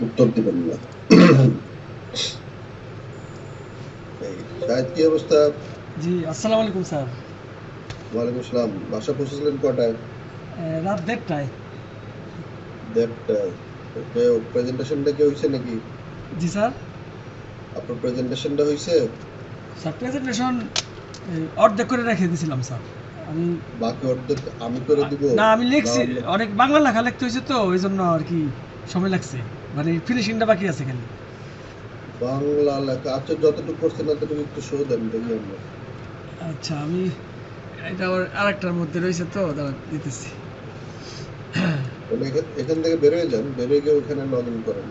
উত্তর দিবেন না। এই শাহেদ, কি অবস্থা? জি, আসসালামু আলাইকুম স্যার। ওয়ালাইকুম আসসালাম। বাসা পৌঁছেছিলেন কটায়? রাত ১:৩০টায়। দেড়টায়। প্রেজেন্টেশনটা কি হয়েছে নাকি? জি স্যার। আপনার প্রেজেন্টেশনটা হয়েছে? স্যার প্রেজেন্টেশন অর্ধেক করে রেখে দিয়েছিলাম স্যার। আমি বাকি অর্ধেক আমি করে দিব? না, আমি লিখছি, নাহলে অনেক বাংলা লেখা লিখতে হয়েছে তো ওই জন্য আর কি সময় লাগছে। মানে ফিনিশিংটা বাকি আছে খালি। বাংলা লেখা, আচ্ছা যতটুকু করছেন ততটুকু একটু শো দেন দেখি আমরা। আচ্ছা, আমি এটা আবার আরেকটার মধ্যে রয়েছে তো দাঁড়া দিতেছি। তাহলে এখান থেকে বেরোয় যান, বেরোয় গিয়ে ওখানে লগ ইন করেন।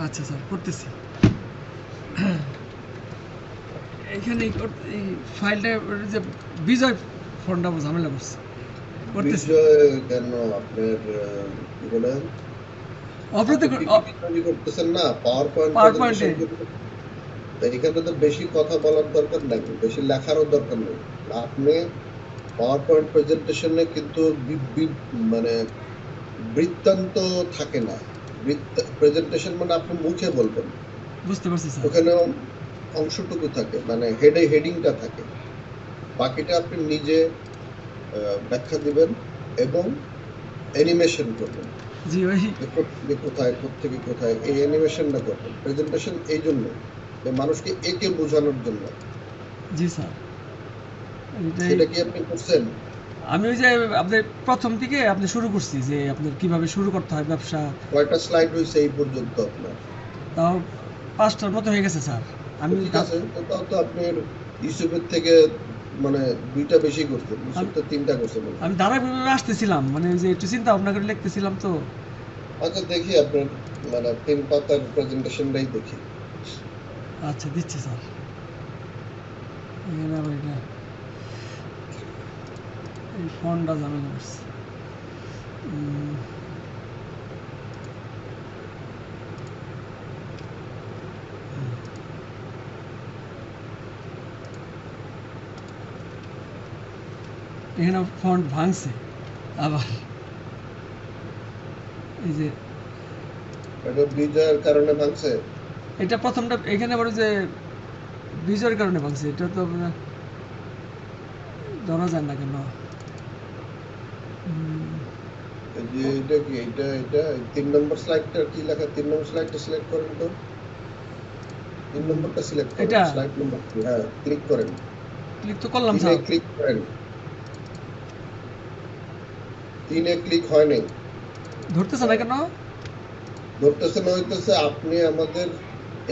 আচ্ছা স্যার, করতেছি। এইখানে এই ফাইলটা যে বিজয় ফোনটা ঝামেলা করছে, করতেছি। বিজয় কেন আপনার কি বলে, আপনি অপ্রীতি পিপিটি তৈরি করতেছেন না, পাওয়ার পয়েন্ট পাওয়ার পয়েন্টে। প্রেজেন্টেশন করতেছেন? তো এখানে তো বেশি কথা বলার দরকার নাই, বেশি লেখারও দরকার নেই। আপনি পাওয়ার পয়েন্ট প্রেজেন্টেশনে কিন্তু মানে বৃত্তান্ত থাকে না। প্রেজেন্টেশন মানে আপনি মুখে বলবেন, বুঝতে পারছি স্যার। ওখানে অংশটুকু থাকে, মানে হেডিংটা থাকে। বাকিটা আপনি নিজে ব্যাখ্যা দিবেন এবং অ্যানিমেশন করবেন, জি, ওই। যে কোত্থেকে কোথায়, কোত্থেকে কোথায়, এই অ্যানিমেশনটা করবেন। প্রেজেন্টেশন এই জন্য যে মানুষকে এঁকে বোঝানোর জন্য। জি স্যার, এটাই। সেটা কি আপনি করছেন? আমি ওই যে আপনার প্রথম থেকে আপনি শুরু করছি যে আপনার কিভাবে শুরু করতে হয় ব্যবসা। কয়টা স্লাইড হয়েছে এই পর্যন্ত আপনার? তাও ৫টার মতো হয়ে গেছে স্যার। তো আমি ঠিক আছে, তো তাও তো আপনার ইউসুফের থেকে মানে দুইটা বেশি করছেন। ইউসুফ আমি তো তিনটা করছে মনে আমি হয়। ধারাবাহিকভাবে আসতেছিলাম, মানে ওই যে একটু চিন্তা ভাবনা করে লিখতেছিলাম তো। আচ্ছা দেখি আপনার মানে 3 পাতার প্রেজেন্টেশনটাই দেখি। আচ্ছা, দিচ্ছি স্যার। এখানে আবার এটা এই ফোনটা ঝামেলা করছে। উম, এখানে ফন্ট ভাঙছে আবার। এই যে এটা বিজয়ের কারণে ভাঙছে। এটা প্রথমটা, এখানে আবার ওই যে বিজয়ের কারণে ভাঙছে। এটা তো আপনার ধরা যায় না কেন। উম, এই যে এটা কি, এটা 3 নম্বর স্লাইডটা কি লেখা? 3 নম্বর স্লাইডটা সিলেক্ট করেন তো। 3 নম্বরটা সিলেক্ট করেন, এটা স্লাইড নম্বর 3, হ্যাঁ ক্লিক করেন। ক্লিক তো করলাম 3-এ স্যার। ক্লিক করেন। 3-এ ক্লিক হয় নাই। ধরতেছে না হ্যাঁ, কেন? ধরতেছে না হইতেছে আপনি আমাদের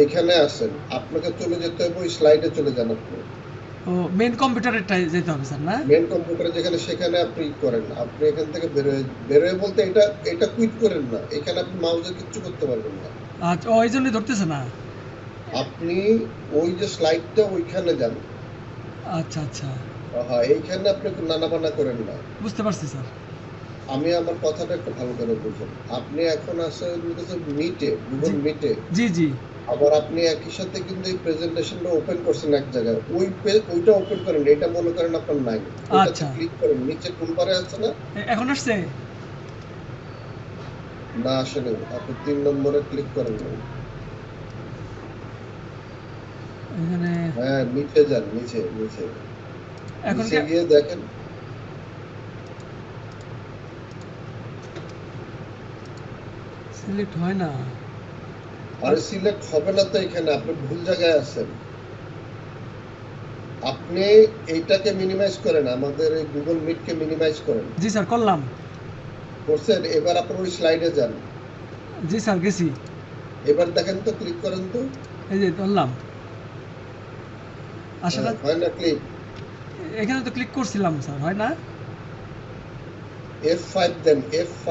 এখানে আসেন, আপনাকে চলে যেতে হবে ওই স্লাইডে চলে যান আপনি। ও, মেইন কম্পিউটারেরটাই যেতে হবে স্যার, না? মেন কম্পিউটারে যেখানে, সেখানে আপনি করেন। আপনি এখান থেকে বেরোয় বেরোয় বলতে এটা এটা কুইট করেন না, এখানে আপনি মাউসে কিচ্ছু করতে পারবেন না। আচ্ছা, ও এই জন্যই ধরতেছে না। আপনি ওই যে স্লাইডটা ওইখানে যান। আচ্ছা আচ্ছা, হ্যাঁ, এইখানে আপনি নানা বানা করেন না। বুঝতে পারছি স্যার। আমি আমার কথাটা একটু ভালো করে বুঝুন। আপনি এখন আসেন মিটে, গুগল জি মিটে। জি জি। আবার আপনি একই সাথে কিন্তু এই প্রেজেন্টেশনটা ওপেন করছেন এক জায়গায়, ওইটা ওপেন করেন, এটা মনে করেন আপনার নাই। ওইটাতে আচ্ছা, ক্লিক করেন, নিচে টুলবারে আছে না? এখন আসছে। না আসেনি, আপনি 3 নম্বরে ক্লিক করেন নাই। এখানে হ্যাঁ নিচে যান, নিচে নিচে এখন নিচে কি গিয়ে দেখেন। সিলেক্ট হয় না? আরে সিলেক্ট হবে না তো, এখানে আপনি ভুল জায়গায় আছেন। আপনি এইটাকে মিনিমাইজ করেন, আমাদের এই গুগল মিটকে মিনিমাইজ করেন। জি স্যার, করলাম। করছেন? এবার আপনার ওই স্লাইডে যান। জি স্যার, গেছি। এবার দেখেন তো, ক্লিক করেন তো। এই যে ধরলাম, আসে হ্যাঁ না। হয় না ক্লিক? এখানে তো ক্লিক করছিলাম স্যার, হয় না। F5 দেন, F5।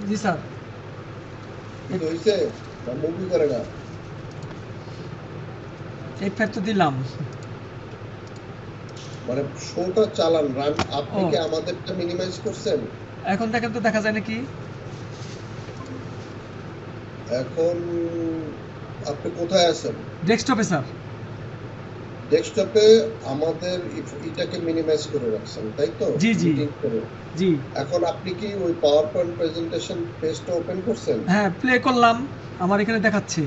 জি স্যার। কিছু হয়েছে? না মুভি করে না? F5 তো দিলাম। মানে শোটা চালান, রান। আপনি ও, কি আমাদেরটা মিনিমাইজ করছেন? এখন দেখেন তো, দেখা যায় নাকি? এখন আপনি কোথায় আছেন? ডেস্কটপে স্যার। ডেস্কটপে আমাদের এটাকে মিনিমাইজ করে রাখছেন তাই তো? জি, জি। মিটিং করে। জি। এখন আপনি কি ওই পাওয়ার পয়েন্ট প্রেজেন্টেশন পেজটা ওপেন করছেন? হ্যাঁ, প্লে করলাম। আমার এখানে দেখাচ্ছে।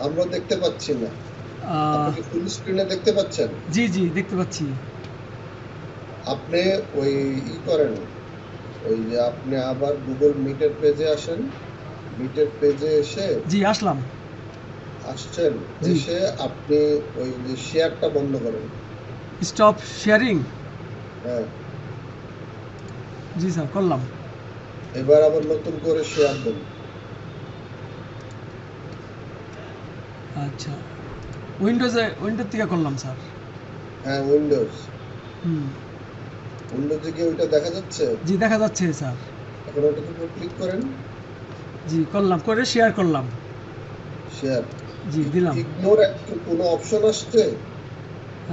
আমরা দেখতে পাচ্ছি না। আপনি আহ, কি ফুল স্ক্রিনে দেখতে পাচ্ছেন? জি, জি, দেখতে পাচ্ছি। আপনি ওই করেন, ওই যে আপনি আবার গুগল মিটের পেজে আসেন। মিটের পেজে এসে জি, আসলাম। আসছেন, জি। এসে আপনি ওই যে শেয়ারটা বন্ধ করেন। Stop sharing. হ্যাঁ, জি স্যার, করলাম। এবার আবার নতুন করে শেয়ার দেন। আচ্ছা, উইন্ডোর থেকে করলাম স্যার। হ্যাঁ, উইন্ডোজ। হুম। উইন্ডোজে গিয়ে ওইটা দেখা যাচ্ছে? জি, দেখা যাচ্ছে স্যার। এখন ওটার উপর ক্লিক করেন। জি, করলাম, করে শেয়ার করলাম। শেয়ার। জি, দিলাম। ইগনোর একটু কোনো অপশন আসছে?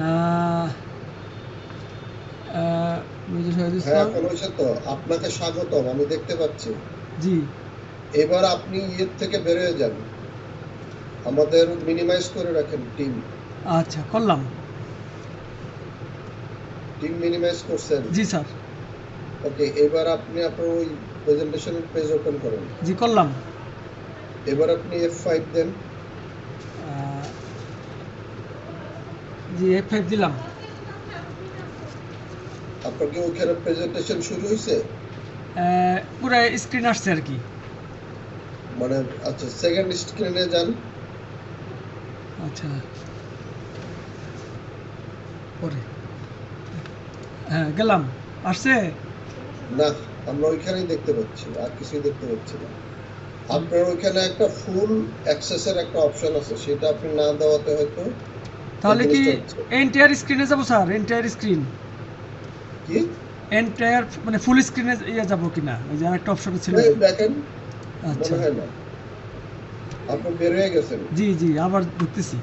আহ, আহ, মির্জা শহীদুল হ্যাঁ, ইসলাম। এখন হয়েছে তো। আপনাকে স্বাগতম, আমি দেখতে পাচ্ছি। জি। এবার আপনি ইয়ের থেকে বেরিয়ে যান। আমাদের মিনিমাইজ করে রাখেন টিম। আচ্ছা, করলাম। টিম মিনিমাইজ করছেন? জি স্যার। ওকে, এবার আপনি আপনার ওই প্রেজেন্টেশনের পেজ ওপেন করেন। জি, করলাম। এবার আপনি F5 দেন। আহ, জি, F5 দিলাম। আপনার কি ওইখানে প্রেজেন্টেশন শুরু হয়েছে? পুরো স্ক্রিন আসছে আর কি। মানে আচ্ছা, সেকেন্ড স্ক্রিনে যান। আচ্ছা, পরে। হ্যাঁ, গেলাম। আসছে। না, আমরা ওইখানেই দেখতে পাচ্ছি, আর কিছুই দেখতে পাচ্ছি না। আপনার ওইখানে একটা ফুল অ্যাক্সেসের একটা অপশন আছে, সেটা আপনি না দেওয়াতে হয়তো এই তাহলে কি জিনিসটা হচ্ছে। এন্টায়ার স্ক্রিনে যাব স্যার? এন্টায়ার স্ক্রিন, কি? এন্টায়ার মানে ফুল স্ক্রিনে ইয়ে যাব কিনা? ওই যে আরেকটা অপশন ছিল যে। দেখেন, আচ্ছা। মনে হয় না। আপনি বের হয়ে গেছেন। জি, জি, আবার ঢুকতেছি।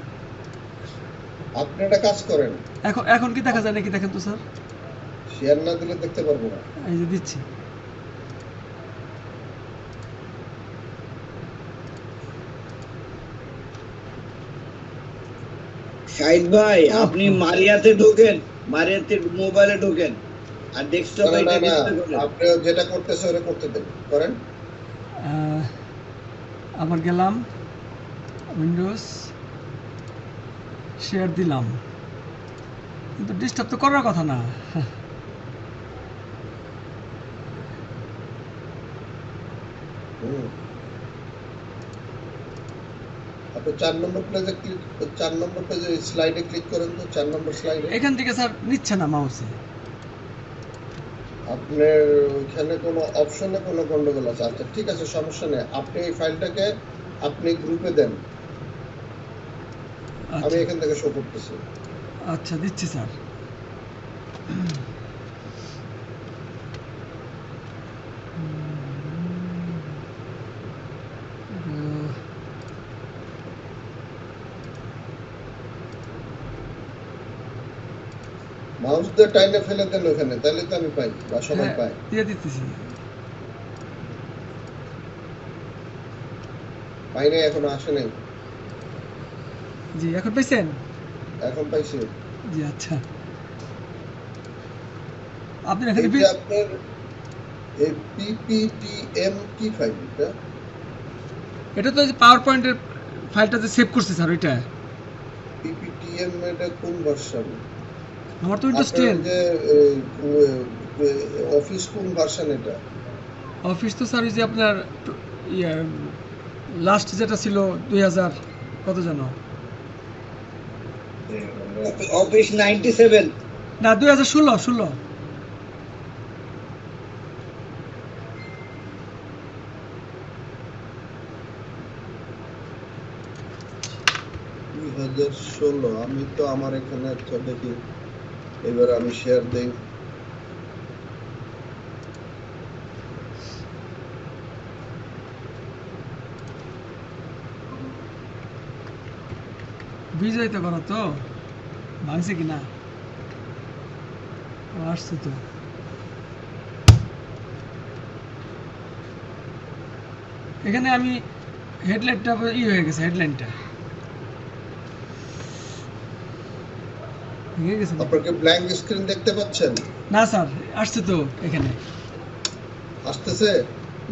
আপনি একটা কাজ করেন, এখন এখন কি দেখা যায় নাকি দেখেন তো স্যার? শেয়ার না দিলে দেখতে পারবো না। এই যে দিচ্ছি। শাহিদ ভাই, ওহ, আপনি মারিয়াতে ঢোকেন, মারিয়াতে মোবাইলে ঢোকেন, আর না ডেস্কটপে না না এটা না, ডিসপ্লে করেন। আপনি যেটা করতেছে ওটা করতে দেন, করেন। আহ, আবার গেলাম উইন্ডোজ, শেয়ার দিলাম, কিন্তু ডিস্টার্ব তো করার কথা না। হুম। আপনি 4 নম্বর পেজে ক্লিক, 4 নম্বর পেজে স্লাইডে ক্লিক করেন তো, 4 নম্বর স্লাইডে। এখান থেকে স্যার নিচ্ছে না মাউসে। আপনার ওইখানে কোনো অপশনে কোনো গন্ডগোল আছে। আচ্ছা ঠিক আছে, সমস্যা নেই। আপনি এই ফাইলটাকে আপনি গ্রুপে দেন, আমি আচ্ছা, এখান থেকে শো করতেছি। আচ্ছা, দিচ্ছি স্যার। মাউস দিয়ে টাইনে ফেলে দেন ওখানে, তাহলে তো আমি পাই বা সবাই হ্যাঁ, পায়। দিয়ে দিতেছি। পাই নাই, এখনো আসে নাই। জি, এখন পেয়েছেন? এখন পাইছি। জি, আচ্ছা। আপনি এখানে এই যে আপনার এই পিপিটিএম কি ফাইল এটা? এটা তো পাওয়ার পয়েন্টের ফাইলটা যে সেভ করছি স্যার, ওইটা। পিপিটিএম এটা কোন ভার্সন? আমার তো উইন্ডোজ আপনার 10। যে অফিস কোন ভার্সন এটা? অফিস তো স্যার ওই যে আপনার ইয়ে লাস্ট যেটা ছিল 2000 কত জানো? অফিস 97। না, 2016। 2016। আমি তো আমার এখানে একটা দেখি, এবার আমি শেয়ার দেই। বিজয়িত করো তো, ভাঙছে কিনা? ও, আসছে তো। এখানে আমি হেডলাইটটা হয়ে গেছে, হেডলাইনটা। ভেঙে গেছে নাকি? আপনার কি ব্ল্যাঙ্ক স্ক্রিন দেখতে পাচ্ছেন? না স্যার, আসছে তো এখানে। আসতেছে?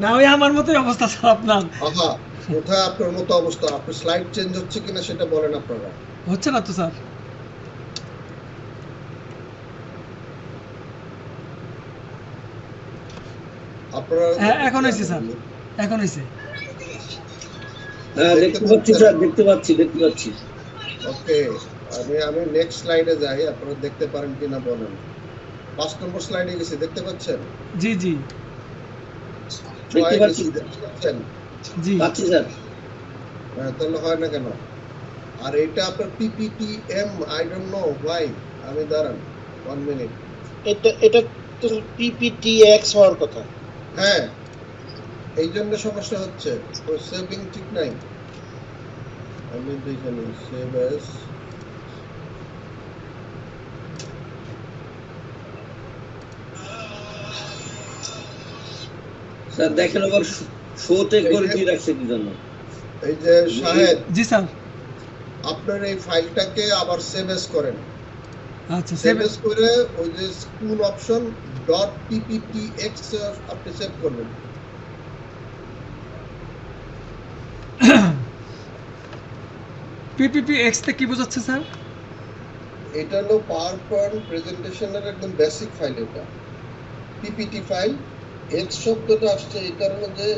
না, ওই আমার মতোই অবস্থা স্যার আপনার। আহা, কোথায় আপনার মতো অবস্থা? আপনার স্লাইড চেঞ্জ হচ্ছে কিনা সেটা বলেন আপনারা। হচ্ছে না তো স্যার। আপনারা হ্যাঁ, এখন হয়েছে স্যার, এখন হয়েছে। হ্যাঁ, দেখতে পাচ্ছি স্যার, দেখতে পাচ্ছি। ওকে, আমি নেক্সট স্লাইডে যাই, আপনারা দেখতে পারেন কিনা বলেন। 5 নম্বর স্লাইডে গেছি, দেখতে পাচ্ছেন? জি জি দেখতে পাচ্ছি। দেখতে পাচ্ছেন? জি। পাচ্ছি স্যার। তাহলে হয় না কেন? আর এটা আপনার PPTM, I don't know why. আমি দাঁড়ান 1 মিনিট। এটা তো PPTX হওয়ার কথা। হ্যাঁ, এই জন্য সমস্যা হচ্ছে, তো সেভিং ঠিক নাই। আমি দেখে নিই, সেভ অ্যাজ। স্যার দেখেন আবার শোতে করে দিয়ে রাখছে কি জন্য? এই যে শাহেদ, জি স্যার। আপনার এই ফাইলটাকে আবার সেভ অ্যাজ করেন। আচ্ছা, সেভ অ্যাজ করে ওই যে স্কুল অপশন .pptx আপনি সেভ করবেন। PPPX তে কি বোঝাচ্ছে স্যার? এটা হলো পাওয়ার পয়েন্ট প্রেজেন্টেশনের একদম বেসিক ফাইল। এটা পিপিটি ফাইল। এক্স শব্দটা আসছে এই কারণে যে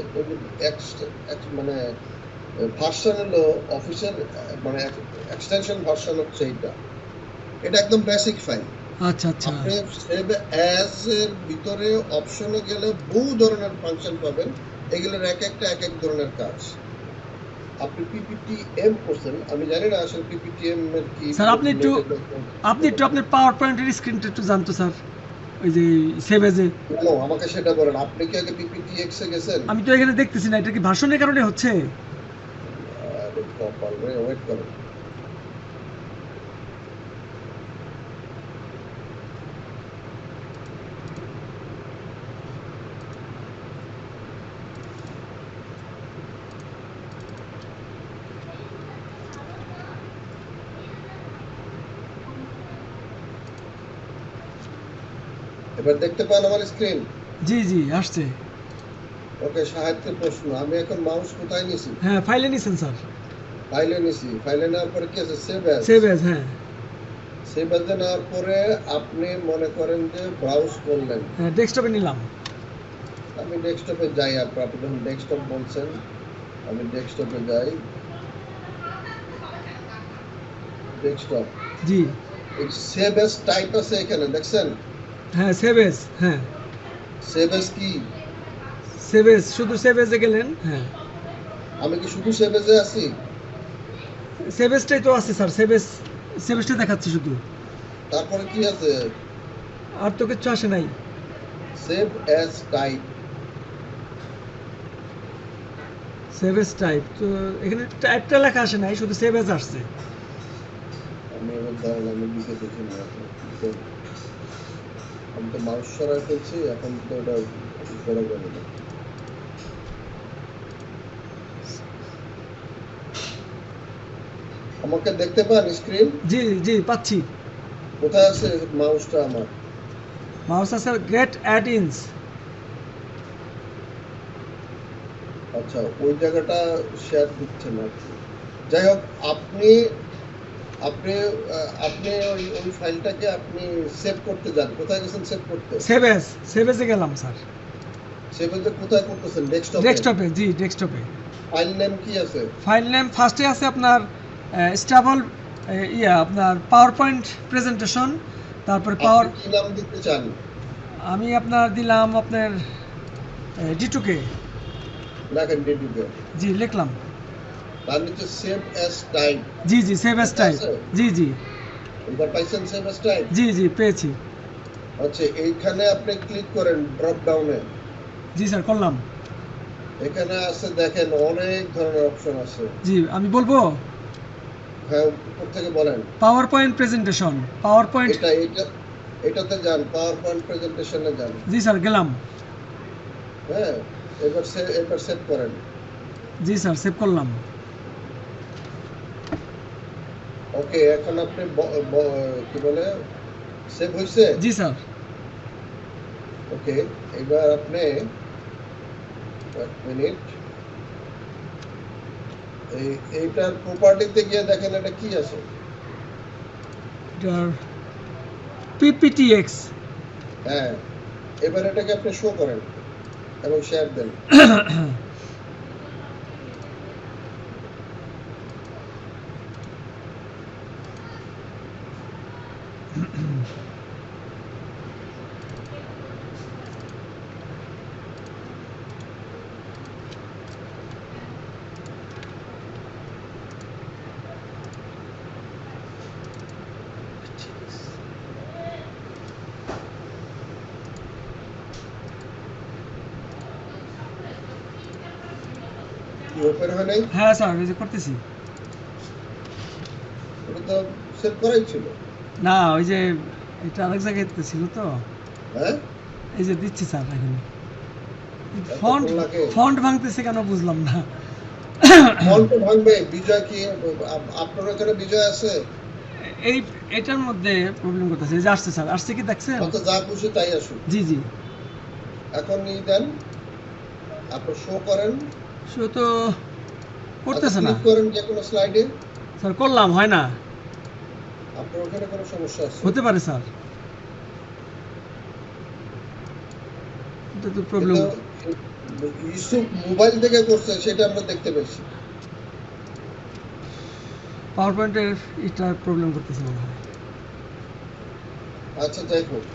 মানে ভার্সন হলো অফিসের, মানে এক্সটেনশন ভার্সন হচ্ছে এইটা। এটা একদম বেসিক ফাইল। আচ্ছা আচ্ছা। আপনি সেভ অ্যাজ এর ভিতরে অপশনে গেলে বহু ধরনের ফাংশন পাবেন, এগুলোর এক একটা এক এক ধরনের কাজ। আপনি PPTM করছেন, আমি জানি না আসলে PPTM এর কি। স্যার আপনি একটু আপনার পাওয়ার পয়েন্টের স্ক্রিনটা একটু জানতো স্যার, ওই যে সেভ এজে। কেন আমাকে সেটা বলেন, আপনি কি আগে PPTX এ গেছেন? আমি তো এখানে দেখতেছি না, এটা কি ভার্সনের কারণে হচ্ছে? আরে কপাল রে, ওয়েট করুন। এবার দেখতে পান আমার স্ক্রিন? জি জি আসছে। ওকে, সাহায্যের প্রশ্ন, আমি এখন মাউস কোথায় নিছি? হ্যাঁ, ফাইলে নিছেন স্যার। ফাইলে নিছি। ফাইলে নেওয়ার পরে কি আছে? Save as. সেভ এজ, হ্যাঁ। সেভ অ্যাজ নেওয়ার পরে আপনি মনে করেন যে ব্রাউজ করলেন। হ্যাঁ, ডেস্কটপে নিলাম। আমি ডেস্কটপে যাই, আপনি যখন ডেস্কটপ বলছেন আমি ডেস্কটপে যাই। ডেস্কটপ, জি এই সেভ অ্যাজ টাইপ আছে এখানে, দেখছেন? হ্যাঁ, সেভ এজ, হ্যাঁ। সেভ অ্যাজ কি? সেভ এজ, শুধু সেভ এজে গেলেন, হ্যাঁ। আমি কি শুধু সেভ অ্যাজে আছি? সেভ এজটাই তো আছে স্যার, সেভ এজটা দেখাচ্ছে শুধু, তারপরে কি আছে? আর তো কিছু আসে নাই। Save as type. Save age type তো এখানে টাইপটা লেখা আসে নাই, শুধু সেভ এজ আসছে। আমি এবার দাঁড়ান, আমি লিখে দেখি না এখন কি করব। আমি তো মাউস সরাই ফেলছি, এখন তো এটা করা যাবে না। আমাকে দেখতে পান স্ক্রিন? জি জি পাচ্ছি। কোথায় আছে মাউসটা আমার? মাউস আছে গেট অ্যাড ইনস। আচ্ছা, ওই জায়গাটা শেয়ার দিচ্ছে না। যাই হোক, আপনি আপনি আপনি ওই ফাইলটাকে আপনি সেভ করতে যান। কোথায় গেছেন সেভ করতে? সেভ এজে গেলাম স্যার। সেভ এতে কোথায় করতেছেন? ডেস্কটপে? ডেস্কটপে, জি ডেস্কটপে। ফাইল নেম কি আছে? ফাইল নেম ফার্স্টে আছে আপনার স্টেবল, আপনার পাওয়ার পয়েন্ট প্রেজেন্টেশন, তারপরে পাওয়ার। আপনি কি নাম দিতে চান? আমি আপনার দিলাম আপনার D2K। লেখেন ডিডিকে। জি লিখলাম। তার নিচে সেভ অ্যাজ টাইপ। জি জি সেভ এজ টাইপ। জি জি এবার পাইছেন সেভ অ্যাজ টাইপ? জি জি পেয়েছি। আচ্ছা, এইখানে আপনি ক্লিক করেন ড্রপ ডাউনে। জি স্যার করলাম। এখানে আছে দেখেন অনেক ধরনের অপশন আছে। জি আমি বলবো, হ্যাঁ, উপর থেকে বলেন। Power point presentation, power point. এটাতে যান, পাওয়ার পয়েন্ট প্রেজেন্টেশনে যান। জি স্যার গেলাম। হ্যাঁ, এবার সেভ করেন। জি স্যার সেভ করলাম। ওকে, এখন আপনি কি বলে সেভ হয়েছে? জি স্যার। ওকে, এবার আপনি এক মিনিট এইটার প্রপার্টিতে গিয়ে দেখেন এটা কি আছে। এটার পিপিটিএক্স। হ্যাঁ, এবার এটাকে আপনি শো করেন এবং শেয়ার দেন। কি ওপেন হয় নাই? হ্যাঁ স্যার, এই যে করতেছি। ওটা তো সেভ করাই ছিল। না, ওই যে এটা আরেক জায়গায় ছিল তো, হ্যাঁ, এই যে দিচ্ছি স্যার এখানে। এতক্ষণ লাগে? ফন্ট ভাঙতেছে কেন বুঝলাম না। ফন্ট ভাঙবে। বিজয় কি আপনার ওখানে বিজয় আছে? এই এটার মধ্যে প্রবলেম করতেছে। এই যে আসছে স্যার, আসছে কি দেখছেন? আচ্ছা, যা খুশি তাই আসুক। জি জি। এখন নিয়ে দেন, আপনি শো করেন। সে তো করতেছে না ক্লিক করেন যে কোনো স্লাইডে। স্যার, করলাম, হয় না। আপনার ওখানে কোনো সমস্যা আছে? হতে পারে স্যার, এটা তো প্রবলেম। কিন্তু ইউসুফ মোবাইল থেকে করছে সেটা আমরা দেখতে পেয়েছি। পাওয়ার পয়েন্টের এটা প্রবলেম করতেছে মনে হয়। আচ্ছা, যাই হোক,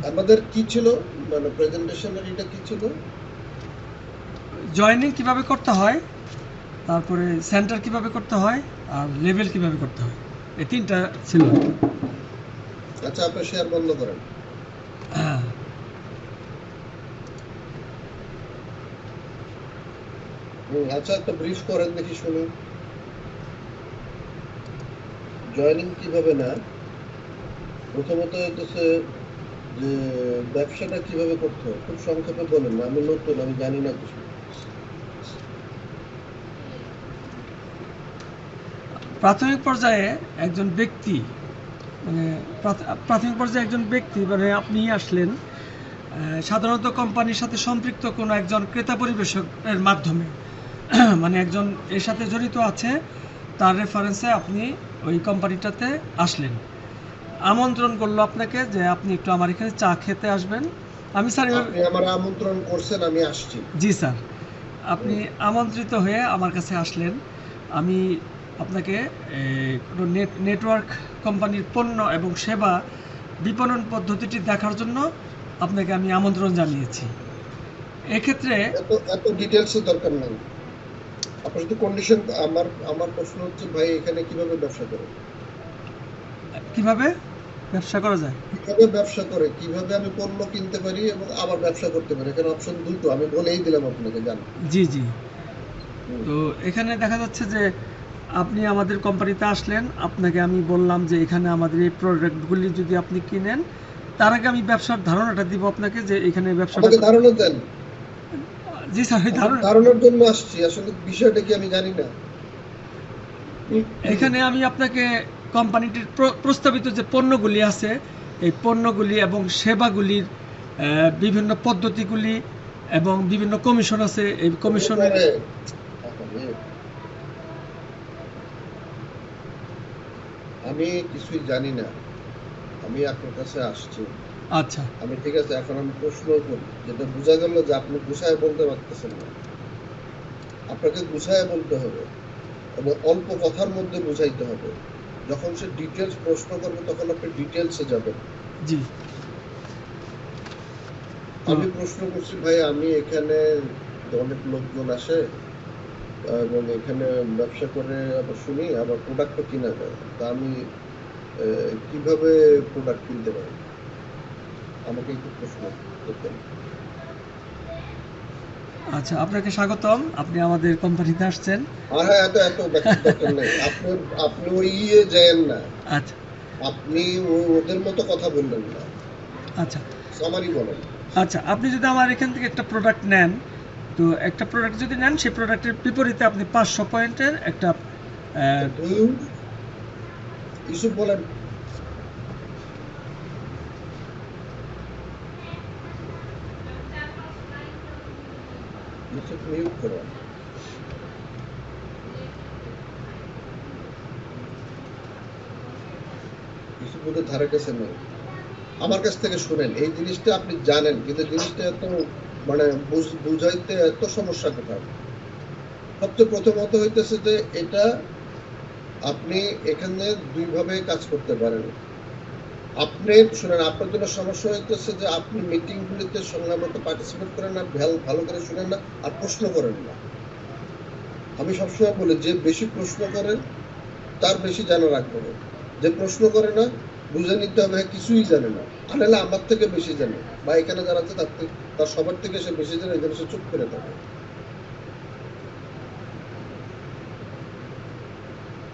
আমাদের কি ছিল মানে প্রেজেন্টেশনের এটা কি ছিল? জয়েনিং কিভাবে করতে হয়, তারপরে সেন্টার কিভাবে করতে হয়, আর লেভেল কিভাবে করতে হয়, এই তিনটা ছিল। আচ্ছা, আপনি শেয়ার বন্ধ করেন। হ্যাঁ। আচ্ছা, একটা ব্রিফ করেন দেখি শুনি। জয়েনিং কিভাবে না, প্রথমত হচ্ছে যে ব্যবসাটা কিভাবে করতে হয় খুব সংক্ষেপে বলেন। আমি নতুন, আমি জানি না কিছু। প্রাথমিক পর্যায়ে একজন ব্যক্তি, মানে প্রাথমিক পর্যায়ে একজন ব্যক্তি, মানে আপনি আসলেন সাধারণত কোম্পানির সাথে সম্পৃক্ত কোনো একজন ক্রেতা পরিবেশকের মাধ্যমে, মানে একজন এর সাথে জড়িত আছে, তার রেফারেন্সে আপনি ওই কোম্পানিটাতে আসলেন। আমন্ত্রণ করলো আপনাকে যে আপনি একটু আমার এখানে চা খেতে আসবেন। আমি স্যার, আপনি আমার আমন্ত্রণ করছেন, আমি আসছি। জি স্যার, আপনি আমন্ত্রিত হয়ে আমার কাছে আসলেন। আমি আপনাকে কোনো নেটওয়ার্ক কোম্পানির পণ্য এবং সেবা বিপণন পদ্ধতিটি দেখার জন্য আপনাকে আমি আমন্ত্রণ জানিয়েছি। এক্ষেত্রে এত এত ডিটেলসের দরকার নেই। আপনার যদি কন্ডিশন, আমার প্রশ্ন হচ্ছে ভাই, এখানে কিভাবে ব্যবসা করে, কিভাবে ব্যবসা করা যায়, কিভাবে ব্যবসা করে, কিভাবে আমি পণ্য কিনতে পারি এবং আবার ব্যবসা করতে পারি। এখানে অপশন দুটো আমি বলেই দিলাম আপনাকে, জানেন। জি জি। তো এখানে দেখা যাচ্ছে যে আপনি আমাদের কোম্পানিতে আসলেন, আপনাকে আমি বললাম যে এখানে আমাদের এই প্রোডাক্টগুলি যদি আপনি কিনেন, তার আগে আমি ব্যবসার ধারণাটা দিব আপনাকে যে এখানে ব্যবসাটা। আমাকে ধারণা দেন। জি স্যার, ওই ধারণার জন্য আসছি, আসলে বিষয়টা কি আমি জানি না। এখানে আমি আপনাকে কোম্পানিটির প্রস্তাবিত যে পণ্যগুলি আছে, এই পণ্যগুলি এবং সেবাগুলির বিভিন্ন পদ্ধতিগুলি এবং বিভিন্ন কমিশন আছে, এই কমিশনের। আমি কিছুই জানি না, আমি আপনার কাছে আসছি। আচ্ছা, আমি ঠিক আছে, এখন আমি প্রশ্ন করি, যেটা বোঝা গেল যে আপনি গুছায় বলতে পারতেছেন না। আপনাকে গুছায় বলতে হবে এবং অল্প কথার মধ্যে বুঝাইতে হবে। যখন সে ডিটেলস প্রশ্ন করবে তখন আপনি ডিটেলসে যাবেন। জি। আমি প্রশ্ন করছি, ভাই আমি এখানে অনেক লোকজন আসে এবং এখানে ব্যবসা করে আবার শুনি আবার প্রোডাক্টও কিনা যায়, তা আমি কিভাবে প্রোডাক্ট কিনতে পারি, আমাকে একটু প্রশ্ন করতেন। আচ্ছা, আপনাকে স্বাগতম, আপনি আমাদের কোম্পানিতে আসছেন। আর হ্যাঁ, এত ব্যাখ্যার দরকার নেই। আপনি ওই ইয়ে যায়েন না, আচ্ছা আপনি ওদের মতো কথা বললেন না, আচ্ছা সামারি বলেন। আচ্ছা, আপনি যদি আমার এখান থেকে একটা প্রোডাক্ট নেন, তো একটা প্রোডাক্ট যদি নেন সেই প্রোডাক্টের বিপরীতে আপনি 500 পয়েন্টের একটা ইস্যু বলেন। মিউট করো। কিছু বলতে ধারে কাছে নেই। আমার কাছ থেকে শুনেন, এই জিনিসটা আপনি জানেন, কিন্তু জিনিসটা এত মানে বুঝাইতে এত সমস্যা কোথায়। সবচেয়ে প্রথমত হইতেছে যে এটা আপনি এখানে দুইভাবে কাজ করতে পারেন। আপনি শুনেন, আপনার জন্য সমস্যা হইতেছে যে আপনি মিটিংগুলিতে সময় মতো পার্টিসিপেট করেন না, ভালো করে শুনেন না, আর প্রশ্ন করেন না। আমি সবসময় বলি, যে বেশি প্রশ্ন করে তার বেশি জানা রাখবে না, যে প্রশ্ন করে না বুঝে নিতে হবে কিছুই জানে না, আনালে আমার থেকে বেশি জানে, বা এখানে যারা আছে তার সবার থেকে সে বেশি জানে, এই জন্য সে চুপ করে থাকে।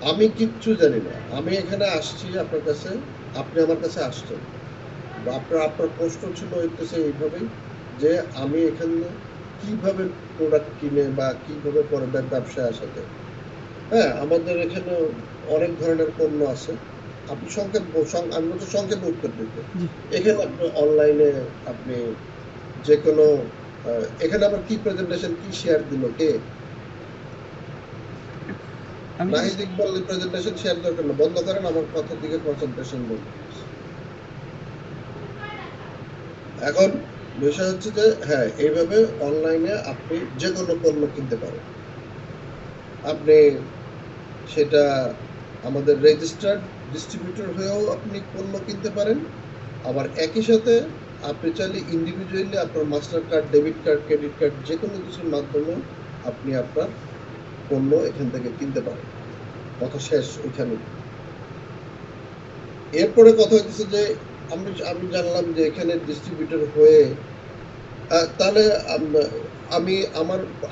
আমি কিচ্ছু জানি না, আমি এখানে আসছি আপনার কাছে, আপনি আমার কাছে আসছেন, আপনার প্রশ্ন ছিল হইতেছে এইভাবেই যে আমি এখানে কিভাবে প্রোডাক্ট কিনে বা কিভাবে পরে ব্যবসায় আসা যায়। হ্যাঁ, আমাদের এখানে অনেক ধরনের পণ্য আছে। আপনি আমি বলছি সংক্ষেপে উত্তর দিতে। এখানে আপনি অনলাইনে আপনি যে কোনো এখানে আবার কি প্রেজেন্টেশন কি শেয়ার দিল কে? নাহিদ ইকবাল প্রেজেন্টেশন শেয়ার দরকার না, বন্ধ করেন, আমার কথার দিকে কনসেন্ট্রেশন বন্ধ। এখন বিষয় হচ্ছে যে হ্যাঁ, এইভাবে অনলাইনে আপনি যে কোনো পণ্য কিনতে পারেন। আপনি সেটা আমাদের রেজিস্টার্ড ডিস্ট্রিবিউটর হয়েও আপনি পণ্য কিনতে পারেন, আবার একই সাথে আপনি চাইলে ইন্ডিভিজুয়ালি আপনার master card, debit card, credit card যে কোনো কিছুর মাধ্যমে আপনি আপনার পণ্য এখান থেকে কিনতে পারেন। কথা শেষ ওইখানে। এরপরে কথা হচ্ছে যে আমি জানলাম যে এখানে ডিস্ট্রিবিউটর হয়ে তাহলে